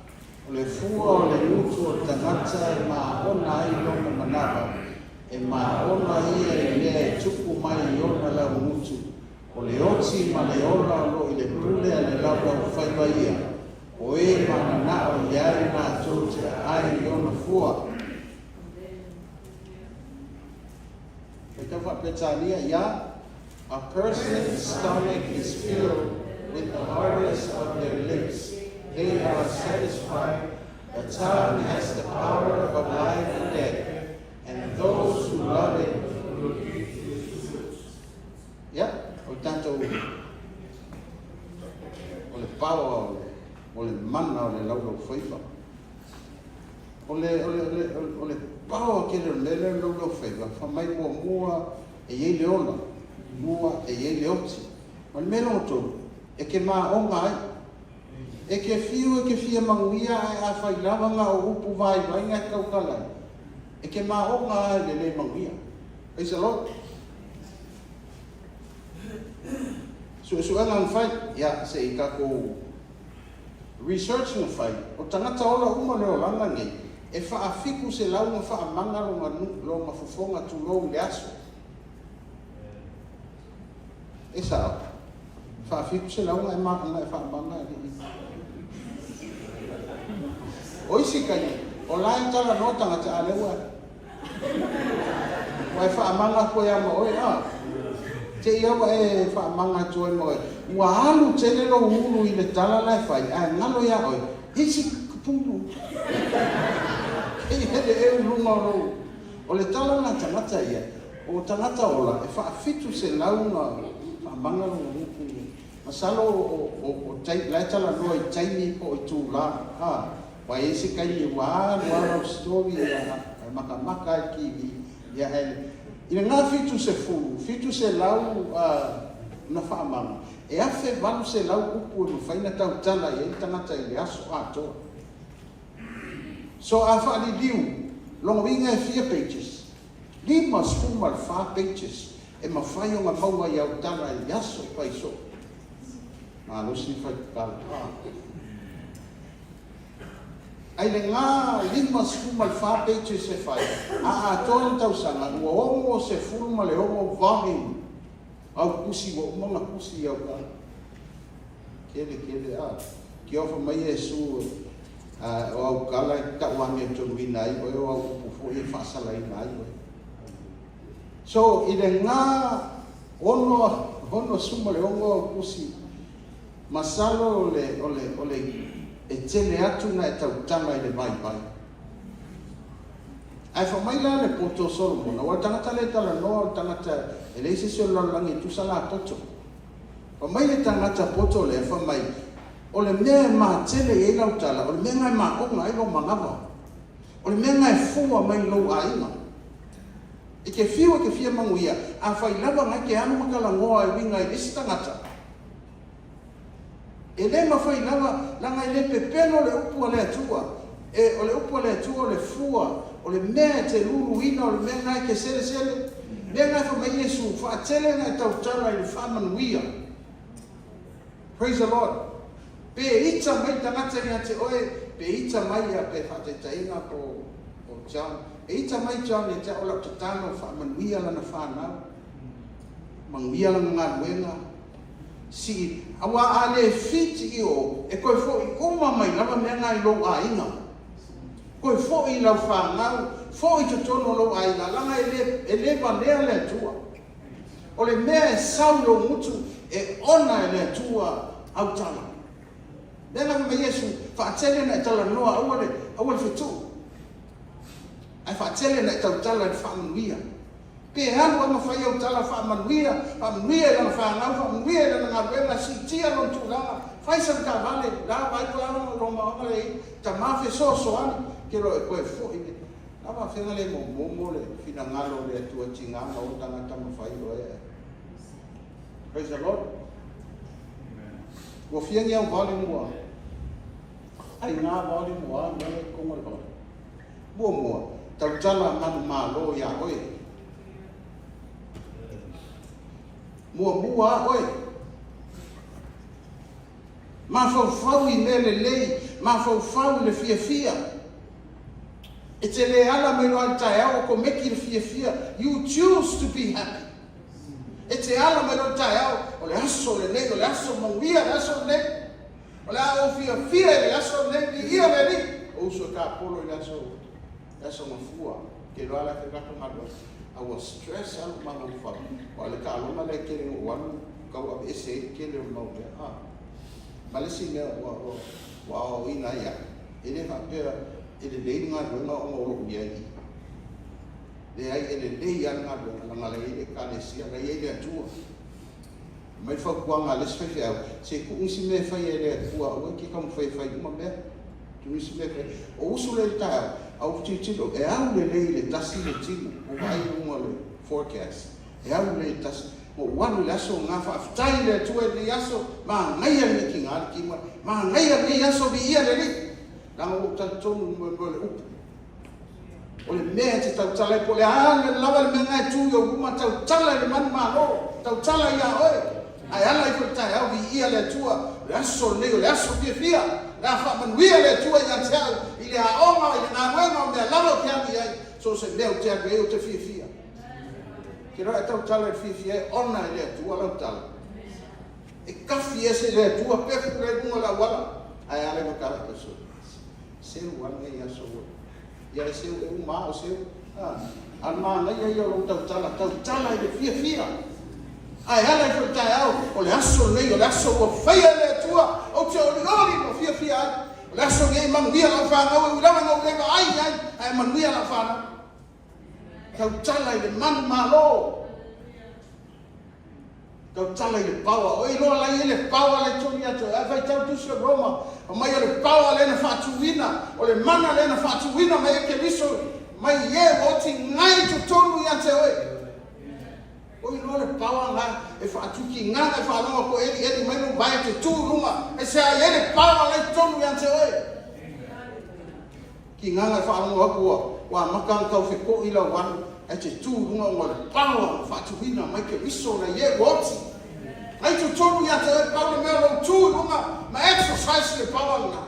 O le fua o le utu o tangata e maa ona ai longa manaba. E maa ona ia I lea e tuku mai I ona la umutu. O le oti ma le ola lo I le pule a le lauda o whaiwa ia. O e mana nao iari nā tōte ai I ona fua. E ka whapetania ia. A person's stomach is filled with the hardness of their lips. They are satisfied. The tongue has the power of life and death, and those who love it will eat its fruits. Yeah, o tanto o le power o le mana o le laulau whaifa. ole pao ke le lo feva fa mai mua e ye le ola mua e ye le oti ma me lo to e ke ma o mai e ke fia manguia a fai lava nga o upu vai nga kau kala e ke ma o nga le manguia e se lo so ang fai ya se i ka ko research na fai o tangata ola uma le ola ngi e fa afiku se lau ma fa manga lo ma fofonga tu lo le aso e sa fa afiku se lau ma manga fa manga oi si kai o lai tala no tangata ale wa fa manga ko ya mo oi te ia wa e fa manga toi mo wa halu tele lo ulu i le tala lai fai a ngalo ya oi isi kupulu e hele lunga lo o le tala na tangata ia o tangata ola e fa fitu se launga fa manga lo ulu masalo o tai lai tala no i taimi po i tu la wa isi kai wa no story ya maka ki ya ele ina ngā fitu se fulu, fitu se lau na whaamanga. E awhe walu se lau upu e mwhaina tau tala e tangata i le aso atoa. So a whaali liu, longa winga e 4 pages. 5 pages e mawhai o ngā maua i au tala i le aso pai so. Ngā losi whai kala. Ai le ngā 5 pages se whai. A tōna tau sanga, ua ongo se fulma le ongo volume. Au kusi wa umanga kusi au ka. Kele, ki ofa mai e su o au kala i tauange tonu ina ai, o au pufo i whaasala ina ai. So, i le ngā ono suma le ongo au kusi, masalo ole e tele atu na e tau tama i le mai. Ai whamai la le poto Solomon, o tangata le tala noa, o tangata e leise se o lalangi tu sala poto. Whamai le tangata poto le whamai, o le mea maa tele e lau tala, o le mea ngai maa konga e lo mangawa, o le mea ngai fua mai lo a inga. E ke fia manguia, a whai lava ngai ke anu makala ngoa e winga i isi tangata. E le mawhai lava, langa i le pepeno le upu a le atua, e o le upu a le atua o le fua, o le mea te lulu ina, o le mea ngai ke sele, mea ngai wha mai Yesu, wha atele ngai tau tala i le whamanuia. Praise the Lord. Pe ita mai tangata ni ate oe, pe ita mai a pe whate tainga po John. E ita mai John e te ola tatano whamanuia lana whanau, manuia lana ngā luenga, si awa ale fiti o e koe fo I uma mai lava mea ngai lo a inga koe fo I lau whangau fo I tutono lo a inga langa e le lea le tua o le mea e sau lo mutu e ona e le tua au tala nena me Yesu whaatele na e tala noa awale fitu ai whaatele na e tau tala e whamanuia pe hanu ama fai au tala whamanuia lana whanau lana ngā wena si tia lon tūranga fai san ka vale la vai plano roma le ta mafe so ani ke ro e koe fo ine la va fenga le mo le fina ngalo le tua tinga o tanga tama fai o e praise the Lord wo fiengi au vale mua ai ngā vale mua ngale kongo le vale mua tau tala manu malo ya oe mua oi ma fau I mele lei ma fau le fia e te le ala me loa tae au ko meki le fia you choose to be happy e te ala me loa tae au o le aso le nei o le aso manguia le aso nei o le ao fia le aso nei di ia le ni o uso ka polo le aso mafua ke loa la ke kato malo I was stressed out ma no fa. Wale ka aloma le ke o wan ka wa ese ke le mo le Malesi le wa ina ya. Ele fa pe ele le nga nga o ro ya ni. Le ai ele le ya nga nga le ile ka le sia le ile tu. Mai fa kwa nga le se fa se ku si me fa ele tu o ki kam fa ma be. Tu si me fa o usu le ta au titilo e au le tasi le tino o vai unga le forecast e au le tasi o wanu le aso ngā whaafitai le tue le aso ma ngaia le ki ngā ki ma ngaia le aso vi ia le li nanga o tonu mo le upu o le mea te tau tala po le ale lawa le mea ngai tui o kuma tau tala le manu malo tau tala ia oe ai ala i kotai au vi ia le tua le aso leo le aso fia fia la fa manuia le tua ia tau i le aonga i le ngā wenga o mea lama ki ami ai so se leo te abe o te fia fia ki roa e tau tala e fia fia e ona i le tua lau tala e kafi e se le tua pefu le kunga la wala ai ale mo kala kaso seu wane ia so ia le seu e uma o seu al mana ia ia o tau tala i le fia fia ai ala i kotai au o le aso nei o le aso o whaia le tua o te o lioli o fia fia ai o le aso nei manuia la whanau e ulawa ngau lewa ai ai manuia la whanau tau tala i le manu malo tau tala i le paua o i loa lai i le paua le toni atu e vai tau tusi o Roma o mai o le paua le na whatuina o le mana le na whatuina mai e ke liso mai ie o ti ngai tu tonu i ate oe o i loa le paua ngā e whatuki ngā e whanonga ko eri mai no vai te tū runga e se ai e le paua le tonu i ate oe ki ngā e whanonga akua wa makang kau whiko i la wanu e te tū runga o le paua whatuina mai ke liso na ie woti ai tu tonu ia te paula mea lau tū runga ma exercise le paula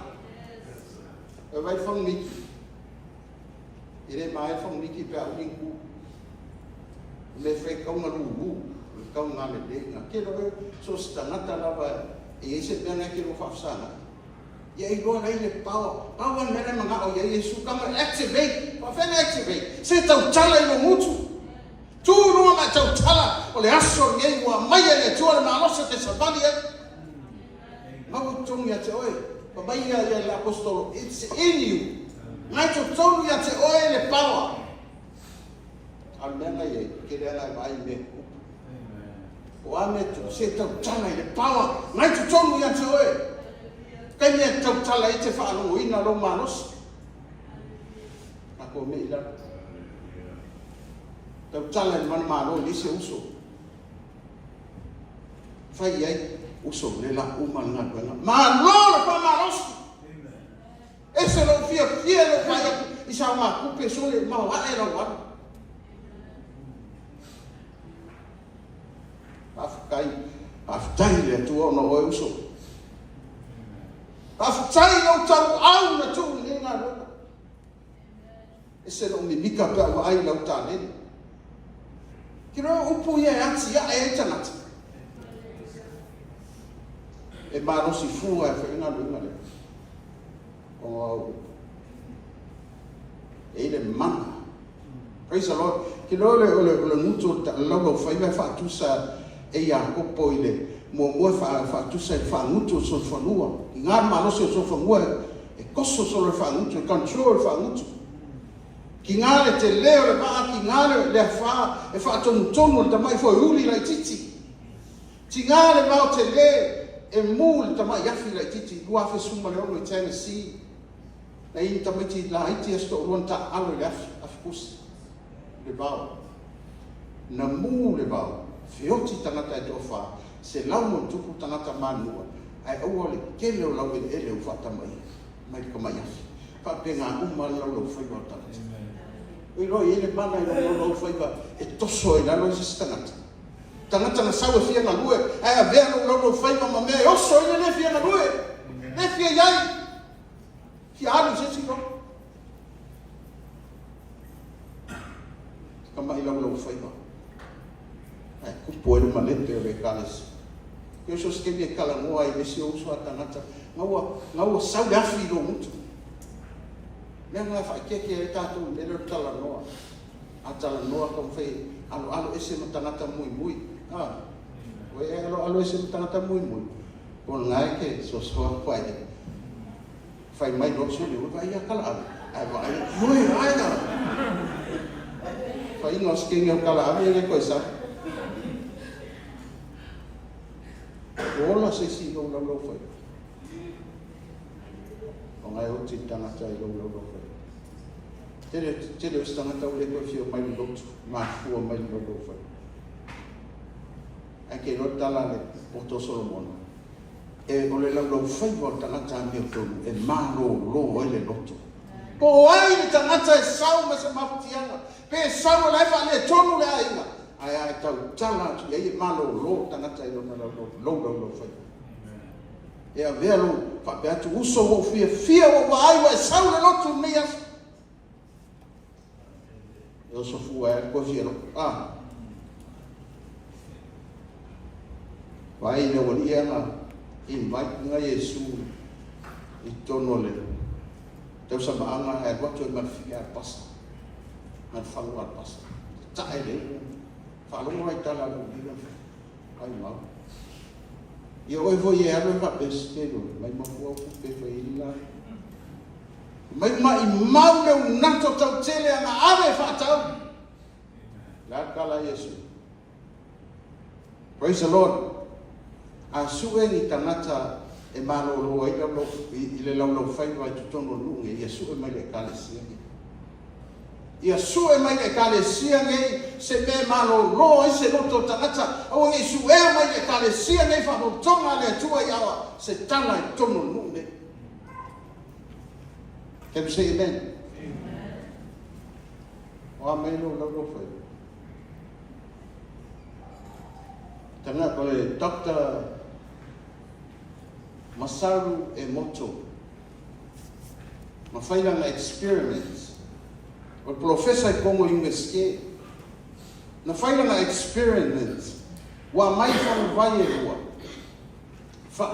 e vai whangniki i re mai whangniki pe au linku le whai kaunga lulu le kaunga le lenga ke roe so stangata lava e ese pēna ke ro whafsana ia i roa nei le paua mene mga o ia Yesu kama activate pa whena activate se tau tala i lo mutu tu runga ma tau tala o le aso ngei ua mai le tua le malosa te savali e mau tongi a te oe pa mai ia le apostolo it's in you ngai tu tongi a te oe le paua al mena ye ke le ala vai me o ame tu se tau tala i le paua ngai tu tongi a te oe kai me tau tala i te whaanongo ina lo malosa ako me ila tau tala i mana malo li se uso fai ai uso le la uma nga buena malo le fa malosi ese lo fia lo fai i sa ma kupe so le ma wa era wa aftai le tu no o uso aftai no tau au na tu le nga lo ese lo mi mika pa wa ai lo ta le kiro upu ia ati ia e tanata e maro si fu e whainga lunga le o e le mana praise the Lord kiro le ngutu lau whaiva whaatusa e ia kopo i le mua whaatusa e whaangutu so whanua i ngā maro so whanua e koso so le whaangutu e control le whaangutu ki ngale te leo le paa ki ngale le wha e wha tonu le tamai fo uli lai titi ti ngale mau te le e mu le tamai yafi lai titi lua fe suma le ono i Tennessee na ini tamai ti la iti esto uruan ta alo le afi kusi le bao na mu le bao fioti tangata e tofa se lau mo tupu tangata manua ai aua le kele o lau ele o wha tamai mai kamai yafi pa penga uma lau lau whai wau tangata i roi ele mana i lo whaiva e toso i lalo i se tangata na sawe fia na lue ai a vea lo whaiva ma mea oso i le fia na lue le fia iai ki alu se si lo kama i lo whaiva ai kupo e malete o le kalas i oso skemi e kala ngoa i mesi o uso a tangata ngaua saude afi i lo mutu Nang nga whaikeke e tātou lero tala noa. A tala noa kam whai alo ese ma tangata mui. Wai e alo ese ma tangata mui. Pon ngai ke so soa whai. Whai mai roksio le wai ia kala ave. Ai wai, yoi ai na. Whai ingo skengi o kala ave e koe sa. Ola se si o lau whai. O ngai o ti tangata i lau whai. Tele o stanga tau le koe fio mai lotu, mafua mai lotu fai. Ai ke no tala le poto Solomon. E o le lau fai wa tangata mi o tonu, e lo le lotu. Po ai le tangata e sau ma se mafutianga, pe sau le fa le tonu le ainga. Ai tau tala tu e lo tangata i ona lo fai. E a vea lo fa be atu uso o fia o ai wa sau le lotu ni as. Eu sou fué, coziero. Vai le walia na invite nga Yesu I tono le. Tau sa maanga e watu e mafia pasa. Man falu al pasa. Tae le. Falu ngai tala lo dina. Ai mau. Ia oi vo ye alo va pestelo, mai mo ko pe feila. Mai mau le nato tau tele ana ave fa tau. La kala Yesu. Praise the Lord. A sue ni tanata e malo lo ai lo I le lo fai vai tu tono lunga ia sue mai le kale sia. Ia sue mai le kale sia ngai se me malo lo se lo to tanata o ngai sue mai le kale sia ngai fa no tonga le tua ia se tala I tono lunga. Can you say amen? Amen. O amen lo fai. Tanga ko le Dr. Masaru Emoto. Ma fai na experiments. O professor Kongo Ingeske. Na fai na experiments. Wa mai fa vai e rua. Fa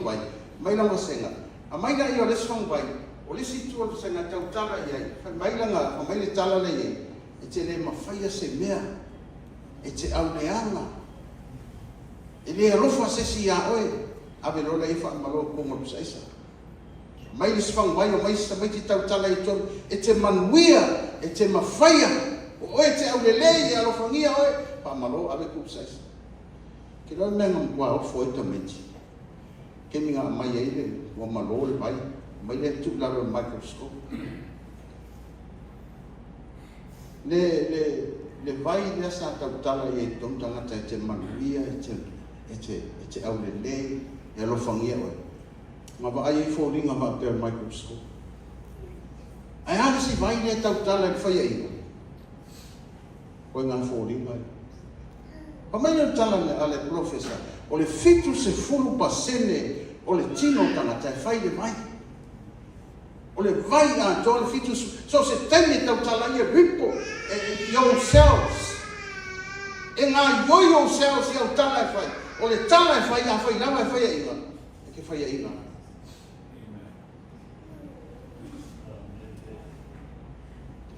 vai. Mai na senga. A mai na io les fang vai. O le situ o senga tau tala ia. Mai na mai le tala le ia. E te le ma fai se mea. E te au leanga. E le alofa se si a oe. Ave lo lei fa malo ko mo saisa. Mai le sfang vai o mai sa mai ti tau tala I ton e te manuia e te mafaya o e te au le lei alo fangia oe pa malo ave ku saisa. Ke lo me ngam kwa o foi to meti. Ke minga mai ai le o malo le vai mai le tu la lo microscope. Le vai le sa tau tala I ton tanga te manuia e te au le lei e lo fangia oe. Ma va ai fo ringa ma per microscope. Ai ha si vai le tau tala fai ai. Ko nga fo ringa. Pa mai le tala ale professor o le fitu se fulu pasene o le tino tanga tai fai le mai. O le vai a to le fitu so se tenne tau tala ia ripo e yourselves. E nga yourselves ia tala fai. O le tala fai a fai lava fai ai nga. E ke fai ai nga.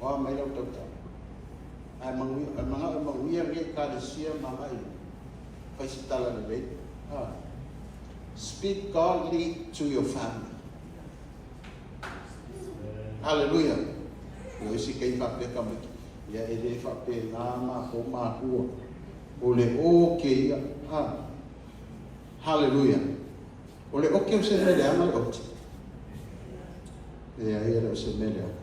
O mai lau tau tau. Ai manguia nge ka le sia mangai. Fai si tala le rei. Speak godly to your family. Hallelujah. Yo isi kei fape kamiki. Ia ele fape ngama ko mahua. O le o ke ia. Hallelujah. O le o ke o se mele ama le oti. E ai o se mele ama.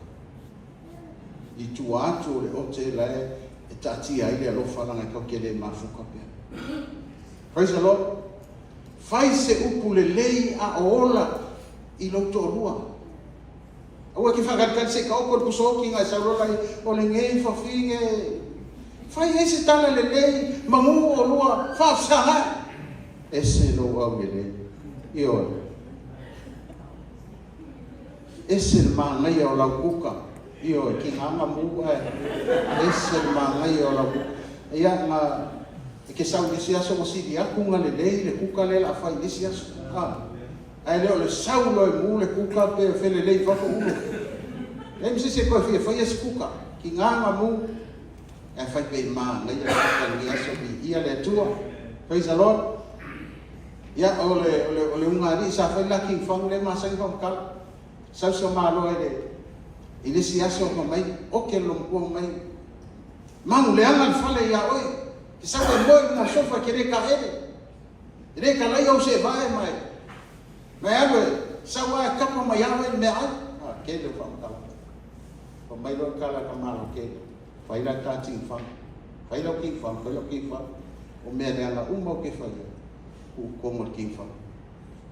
I tu atu le ote lai e tati ai le alofa langa kau ke le mafuka pia. Praise the Lord. Fai se upu le lei a ola I loto rua. Aua ki whakarikan se ka oko pusoki ngai saurolai o le ngei whawhinge. Fai e se tala le lei mangu o lua whawsaha. E se lo au le lei. I ora. E se mangai o lau kuka. Io ki nganga mu e se mangai o lau. Ia nga ke sau disi aso mo si dia ku ngale le kuka le la fai disi aso. Ai le sau lo mu le kuka pe fele le fa ko uno. E mi se ko fai es kuka ki nganga mu e fai pe mangai le kuka ni aso bi ia le tua. Praise the Lord. Ia ole unga ri sa fai la ki fang le masang fang kal. Sau so malo ele Ile si aso ko mai o ke lo ko mai mangu le anga fale ya oi ki sa ko mo na sofa ke re ka re ka lai o se vai mai mai ave sa wa ka ko mai ave me ai ke le fam ka Fa mai lo kala ka malo ke. Fai la ta ting fang. Fai lo king fang, fai lo king fang. O me ne ala ummo ke fai. Ku komo king fang.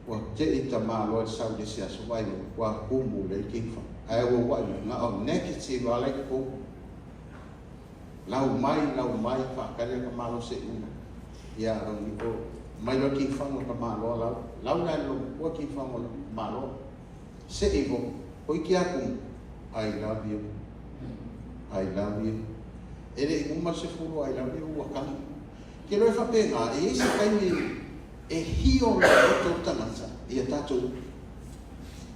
Wa te ita malo sau de sia so vai wa kumu le king fang. Ai wo wa nga o neki si wa le ko. Lau mai fa kale ka malo se una. Ya ni ko mai lo king fang ka malo lau na lo wa king fang lo malo. Se ego oi ki aku I love you. I love you. Ele uma se furu I love you wa kan. Ke lo fa pe nga e se kai ni e hio la to tanasa e tato.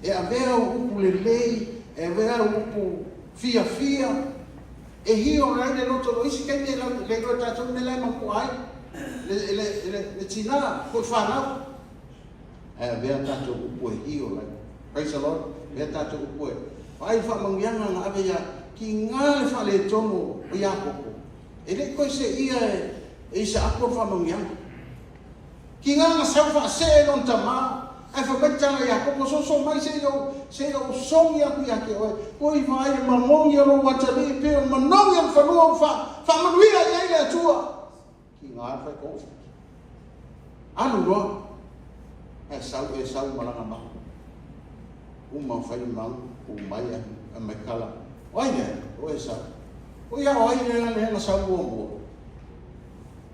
E avea upu lei, e avea upu fia e hio la ne loto lo isi kai ni le lo tato ne la ma kuai. Le tina ko fa na. E avea tato upu e hio la. Praise the Lord. Avea tato upu e ai fa mangianga na ave ya ki ngale fa le tomo o ya koko e le ko se ia e sa ako fa mangianga ki ngala sa fa se non tama ai fa betala ya koko so mai se yo song ya ku ya ke o i vai ma mongi lo watali pe ma no ya fa no fa manuia ya ile tua ki ngala fa ko anu ro e sa malanga ma uma fa mang mai a mai kala oi ne o esa o ya oi ne na sa bo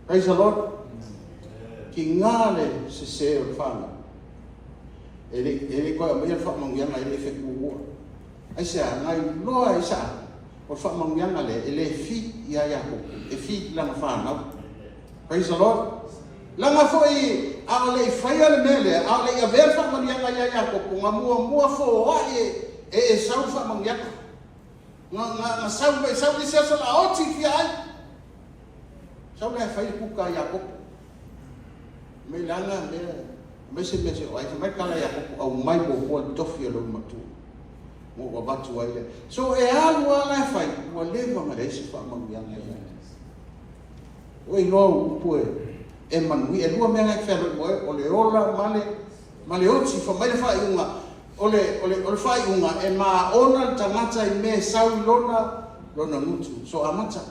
praise the Lord ki ngale se o fala ele ko mai fa mong yang ele fe ku ai sa ngai lo ai sa o fa mong yang ale ele fi ya ko e fi la fa na praise the Lord langa foi ale fai ale mele ale ya ver fa mong yang ya ko mua fo e sau fa mangiaka nga sau di sia la oti fi ai sau le fai puka ya ko me langa me se ai mai kala ya ko au mai bo tofi lo matu mo wa batu ai le so e alu ala fai wa leva ma le se fa mangiaka ya oi no pu e manui e lua me ngai fa o le ola male oti fa mai fa unga ole fai unga e ma ona tangata I me sau lona ngutu so amata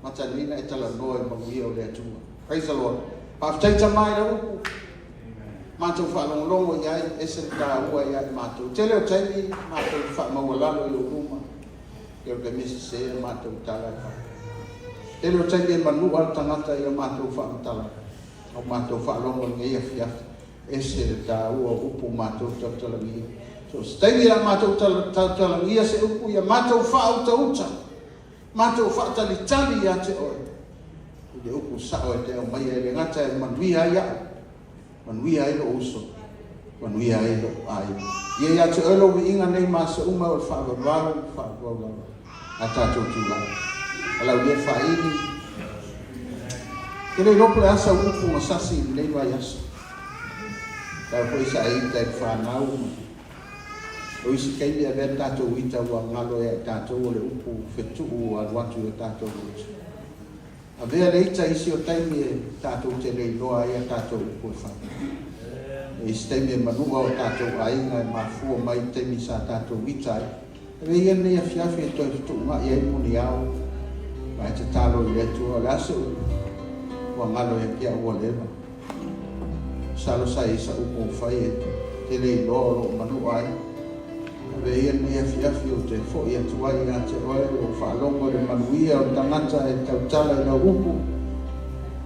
mata nina e tala noe manguia o le atua praise the Lord pa taita mai la upu matou fa longo ia e se ta ua ia matou tele o taimi matou fa mawalalo I ruma ke o mesi se matou tala fa tele o taimi manu al tangata ia matou fa tala o matou fa longo ia fiafi ese ta ua upu matou tautalagi so stay la matou tautalagi se upu ia matou fa uta matou fa tali ya te o de upu sa o te mai e ngata e manuia ia lo uso manuia ia lo ai ia te elo inga nei masa uma o fa va ata tula ala ia fa ini kele lopo asa upu masasi nei vai asa ta foi sai ta fanau o isi kai dia ver tato wita wa ngalo ya tato le upu fetu wa watu ya tato a ver leita isi o taimi tato te le loa ya tato upu fa e stemi manuwa o tato ainga mafu mai taimi sa tato wita e ia ne ya fiafi to tu ma ia muni au vai te talo le tu la so wa ngalo ya pia wa leva salo sai sa upu fai te le loro manu ai ave ia ne afi o te fo ia tuai ia te oe o whalongo le manuia o tangata e tautala I la upu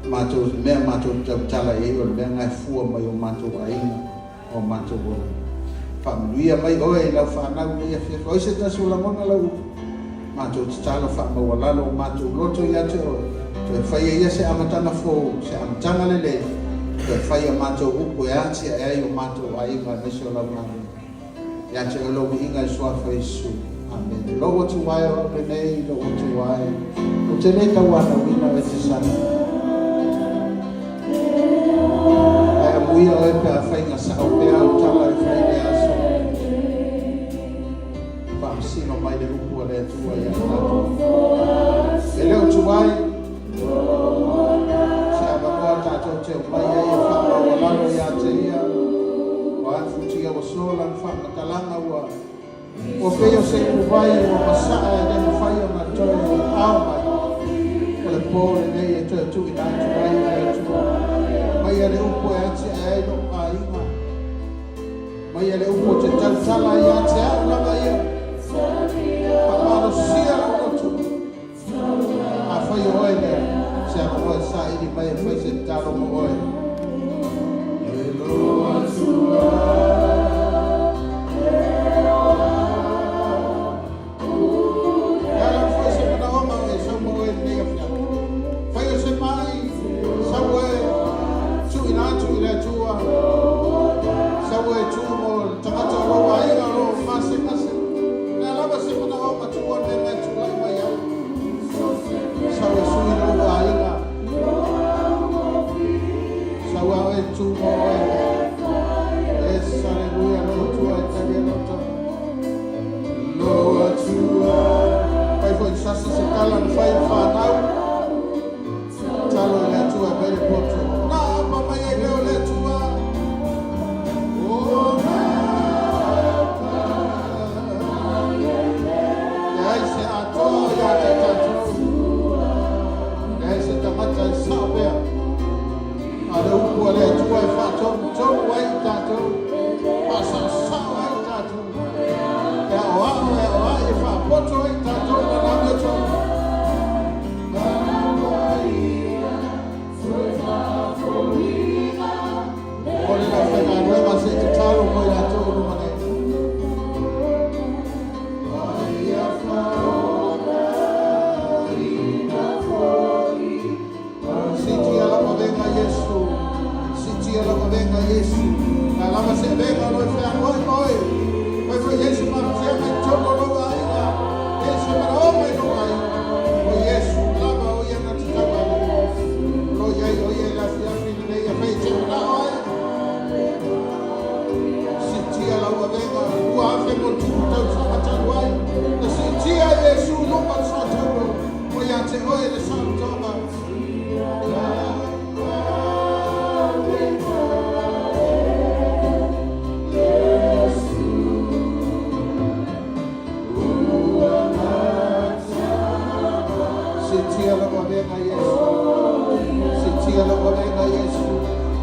matou mea matou tautala e o le mea ngai fua mai o matou aina o matou o whamanuia mai oe I la whanau ne afi o se tasu la mona la upu matou tatala whamawalalo o matou loto ia te oe te whaia ia se amatana fo se amatanga le le te whaia matou upu e ati e ai o matou aina nese o la mani ya te lo inga swa fa Yesu amen lo o tu vai o nei lo o tu vai o te le tawana wina e te sana ai muia o pe a fainga sa o pe au tala e fainga aso pa sino mai de upu le tu ai a ele o tu vai sa ba ta to te mai ai fa o la ya te ia wa futia o sola fa kalanga wa O peo se kuvai o masaa e le mawhai o na toi o au mai. O le pōre nei e toi tu i nātu mai e tu. Mai e le upo e ati e aino a inga. Mai e le upo te tautala i ati a langa ia. Pamaro sia o tu. A whai o oe lea. Se a koe sa ini mai e whai se taro mo oe. E loa tua.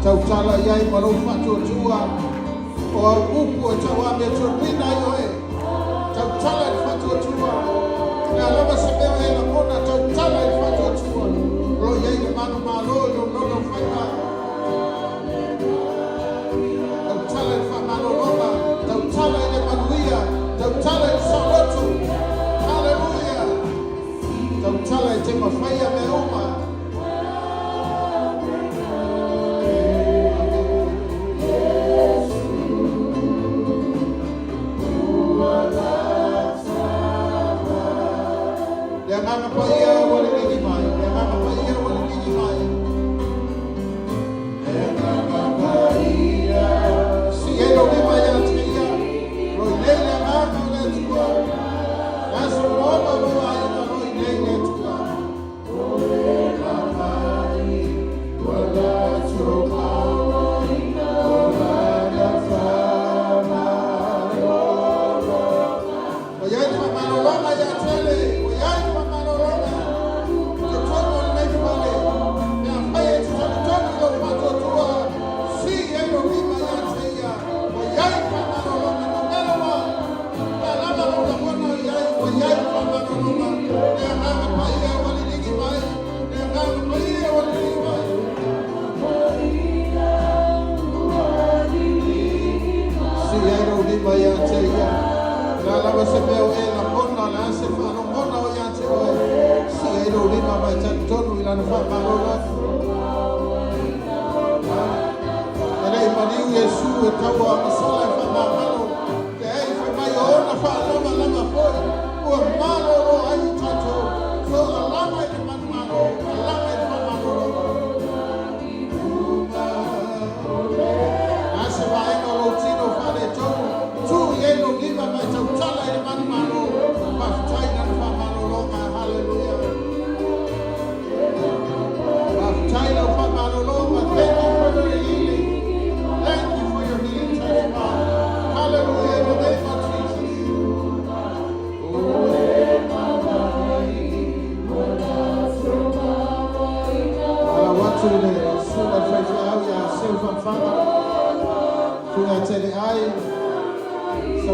Tautala iai marau whatua tua o au upu e tau ame tua pina i oe. Tautala i whatua tua. Nea lama se mea e la kona tautala i whatua tua. Ro iai le manu malo i lo nono whaika. Tautala i whamano roma. Tautala i le manuia. Tautala i salotu. Hallelujah. Tautala i te mawhaia me oma. Thank you for your healing touch.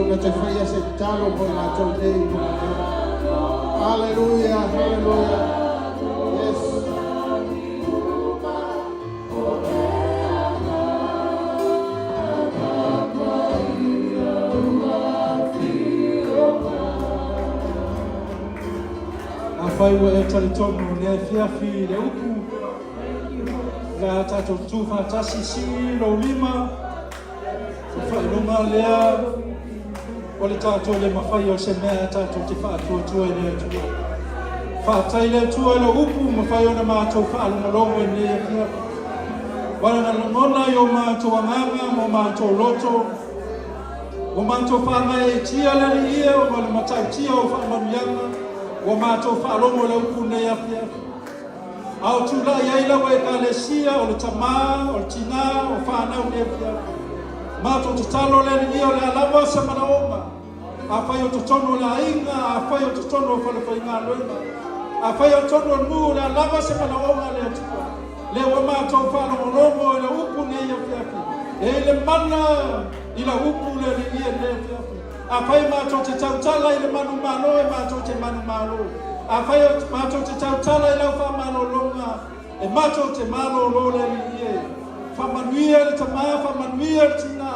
na te whaia se talo po na tau nei no me. Hallelujah, hallelujah. Yes. Whai wa e tari tonu le fiafi le upu. La tatou tu whatasi si lo lima. Whai runga lea. O le tatou le mawhai o se mea tatou te whaatua tua e le tua. Whaatai le tua e le upu mawhai o na mātou whaalunga longo e le fiafi. Wala na ngona i o mātou anganga mo mātou loto. O mātou whaangai e tia le ia o ma le matau tia o whaamanuianga. O mātou whaalongo le upu nei afi afi. Au tūla i aila wa e ka le sia o le tamā, o le tina, o whanau nei afi afi. Mātou te talo le ni o le alawa sa mana oma. A whai o te tono le ainga, a whai o te tono o whalewhai ngā loenga. A whai o tono o nu o le alawa sa mana oma le atua. Le wa mātou whalongo longo e le upu nei afi afi. E le mana i la upu le ni ia nei afi afi. A whai mātou te tautala i le manu malo e mātou te manu malo. A whai mātou te tautala i lau wha malo longa e mātou te malo lo le ni ie. Whamanuia le tamā, whamanuia le tina,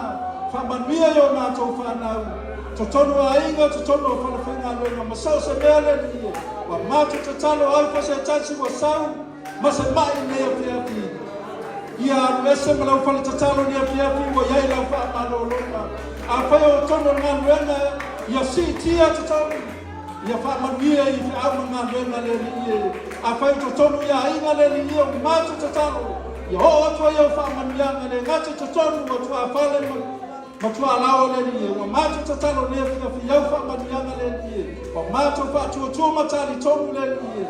whamanuia i o mātou whanau. To tonu a inga, to tonu o whanawhinga luenga, ma sau se mea le ni ie. Wa mātou te talo au pa se tatsi wa sau, ma se mai nea piapi. Ia anu ese ma lau whale te talo nea piapi, wa iai lau wha malo longa. A whai o tono ngā luenga, ia si tia te tonu. Ia whamanuia i fi au ngā luenga le ni ie. A whai o tono ia inga le ni ie, o mātou te talo. Ia ho atua ia o whamanuianga le ngati te tonu, o tua whale ma tua lao le ni ie. Wa mātou te talo nea fi iau whamanuianga le ni ie. Wa mātou whaatua tua matali tonu le ni ie.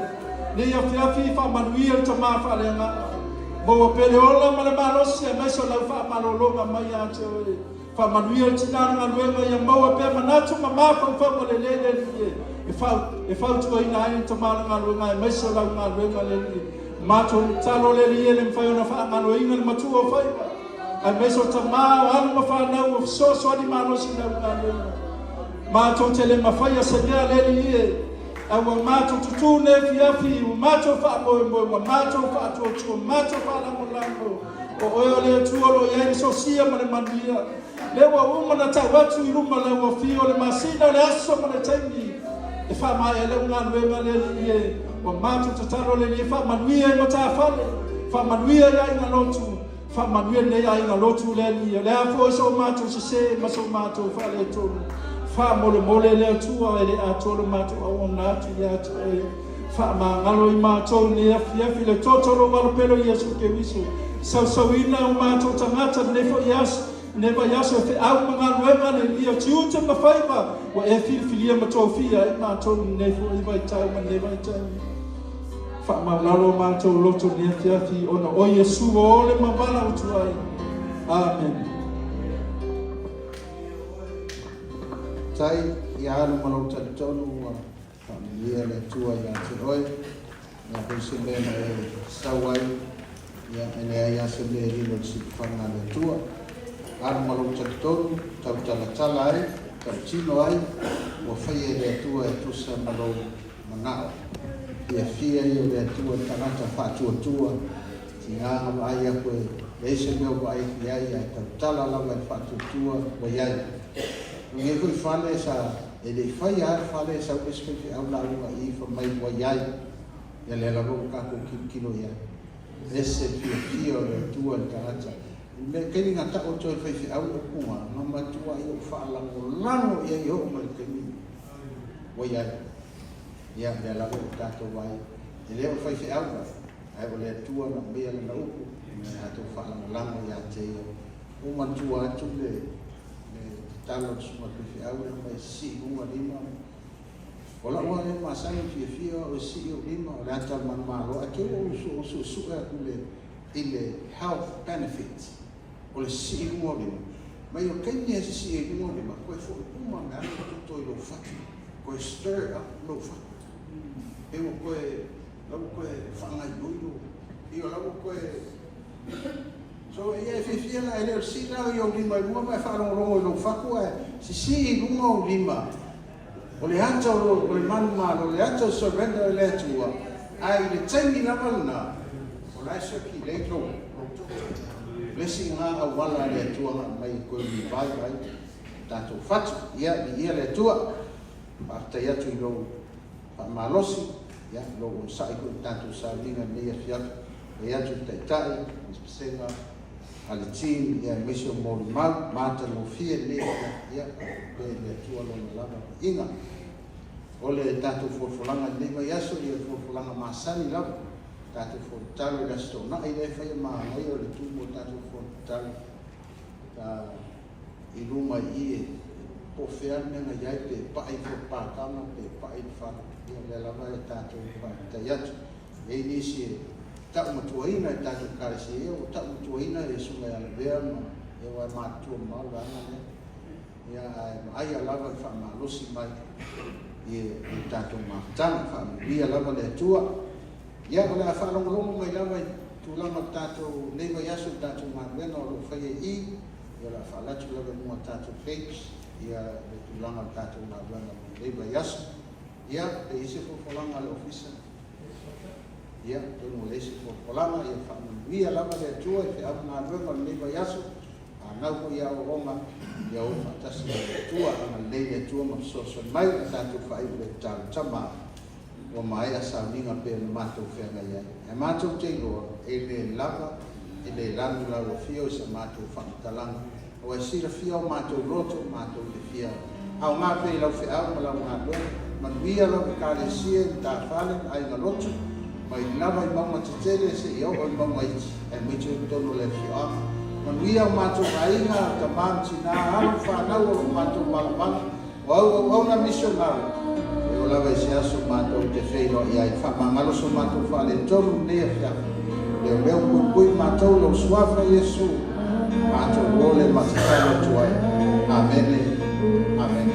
Ne ia fi afi whamanuia le tamā whale ngā. Mo wa pele ola ma le malosi a maiso lau whamalolonga mai a te oe. Whamanuia le tinana ngā luenga ia maua pe manatu ma māwhau whama le le le ni ie. E whautua ina aini tamana ngā luenga e maiso lau ngā luenga le ni ie. Mātou talo le li e le mwhaiona whaangalo inga le matua o whaipa. Ai maiso tamā o anu ma whanau o so adi malosi lau ngā luenga. Mātou te le mawhaia se mea le li e. Awa mātou tutu ne fi afi, o mātou whaamoe moe, o mātou whaatua tua, mātou whaalango lango. O oe o le tuolo i aini so sia ma le manuia. Lewa umana tau atu i ruma le ua fio le masina o le aso ma le taimi. E whamai e leu ngā luenga le li e. O mātou te taro le li e whamanuia i mata whale. Whamanuia i aina lotu. Whamanuia le aina lotu le li e. Le afo e so mātou se se, ma so mātou whale e tonu. Wha mole le atua e le atolo mātou au nātu i atu e. Wha ngalo i mātou ne afi le totoro walopelo i asu ke wiso. Sauina o mātou tangata nefo i asu. Nefa i asu e whi au mga luenga le ia tiuta ma whaiva. Wa e whilwhilia ma tō whia e mātou nefo i vai tau ma ne vai tau. Wha maulalo mātou loto ne afi ona o Yesu o le mawala utu ai. Amen. Tai i anu malau tali tonu wa whamia le tua i ate oi. Ia kuisi mena e sawai. Ia ene ai ase me rino si whanga le tua. Anu malau tali tonu, tau tala ai, tau tino ai. Wa whaia le tua e tusa malau manao. Ia fia i o le tua tangata whaatua tua. Ti ngāma ai a koe leise meo wa ai ki ai ai tau tala lawa e whaatua tua wa iai. Nge koe whale sa, e le whai ar whale sa ueske ki au laua i whamai wa iai. Ia le la roka kako kilo iai. Ese pia o le tua le tarata. Me keni ngā tako toi whai whi au o kunga, no matua i o whaalango lango ia i o mai keni. Wa iai. Ia le la roka kako wai. E leo whai whi au wa. Ai o le tua na mea le na uku. Me ato whaalango lango ia te ia. O matua atu le talo suma fi au mai si uma lima ola wa le masani fi o si o lima o rata man malo ake o su ile health benefits o le si uma lima mai o kenya si uma lima ko fo uma na to lo fati ko stir up lo fati e o ko fanga yo e o la ko so ia fi la ele si la yo lima mo mai fa ro lo faku e si lunga o lima. O le hata o le manu malo, le hata o surrender le atua. Ai le taimi na maluna. O la iso ki le tau. Blessing nga awala le atua mai koe mi vai vai. Tato fatu, ia le atua. Pa'atai atu I lou malosi, ia lou sa'i koe tato saulinga mea fiatu. E atu taitai, ispesenga, ale team, ia misio mori mau, mata no fia lea, ia pe le atua lona lava inga. Ole tato forfolanga lima yaso, ia forfolanga masani lava. Tato fortalo la stona, ai le fai maangai o le tumo tato fortalo. I luma I po feana nga iai pe pa'i fo pākama, pe pa'i whaka. Ia le lava e tato taiatu. E nisi ta'u matuaina e tato karesi e o ta'u matuaina e sunga e alawea ma e wai mātua mau rana ne. Ia ai a lava I whamalosi mai I tato mātana, whamia lava le atua. Ia o le a whalongolongo mai lava I tūlama tato leiva yaso tato mātuena o lo whaia I. Ia la whalatu lava mua tato fakes. Ia le tūlanga tato mātuena leiva yaso. Ia le ise fōwholanga le ofisa. Ia, tonu le ise fōwholanga, ia whamanuia lava le atua, I te au ngā ruenga le leiva yaso. Nau ko ia o ronga, ia o whatasi le atua, anga le atua ma soso mai, a tato whaiu le tālu tama. O mai a sauninga pe na mātou whenga iai. E mātou te loa, e le lava, e le lanu la o fio, sa mātou whamatalanga. O e sira fia o mātou roto, mātou le fia. Au ngā pe lau whi au, ma lau ngā loa. Manuia lau ke kāre sia, tā whale, ai ngā roto. Mai lava I maunga te tele, se I au o I maunga iti. E mitu tono le fia. Manuia o mātou ainga, ta māmti nā, alo whanau o mātou malamana. O au na misionari. E o lava I se aso mātou te wheino I ai whamangalo so mātou whale tonu nea fia. Leo leo kui mātou lau suafa Yesu. Mātou ole matakalo tuai. Amen. Amen.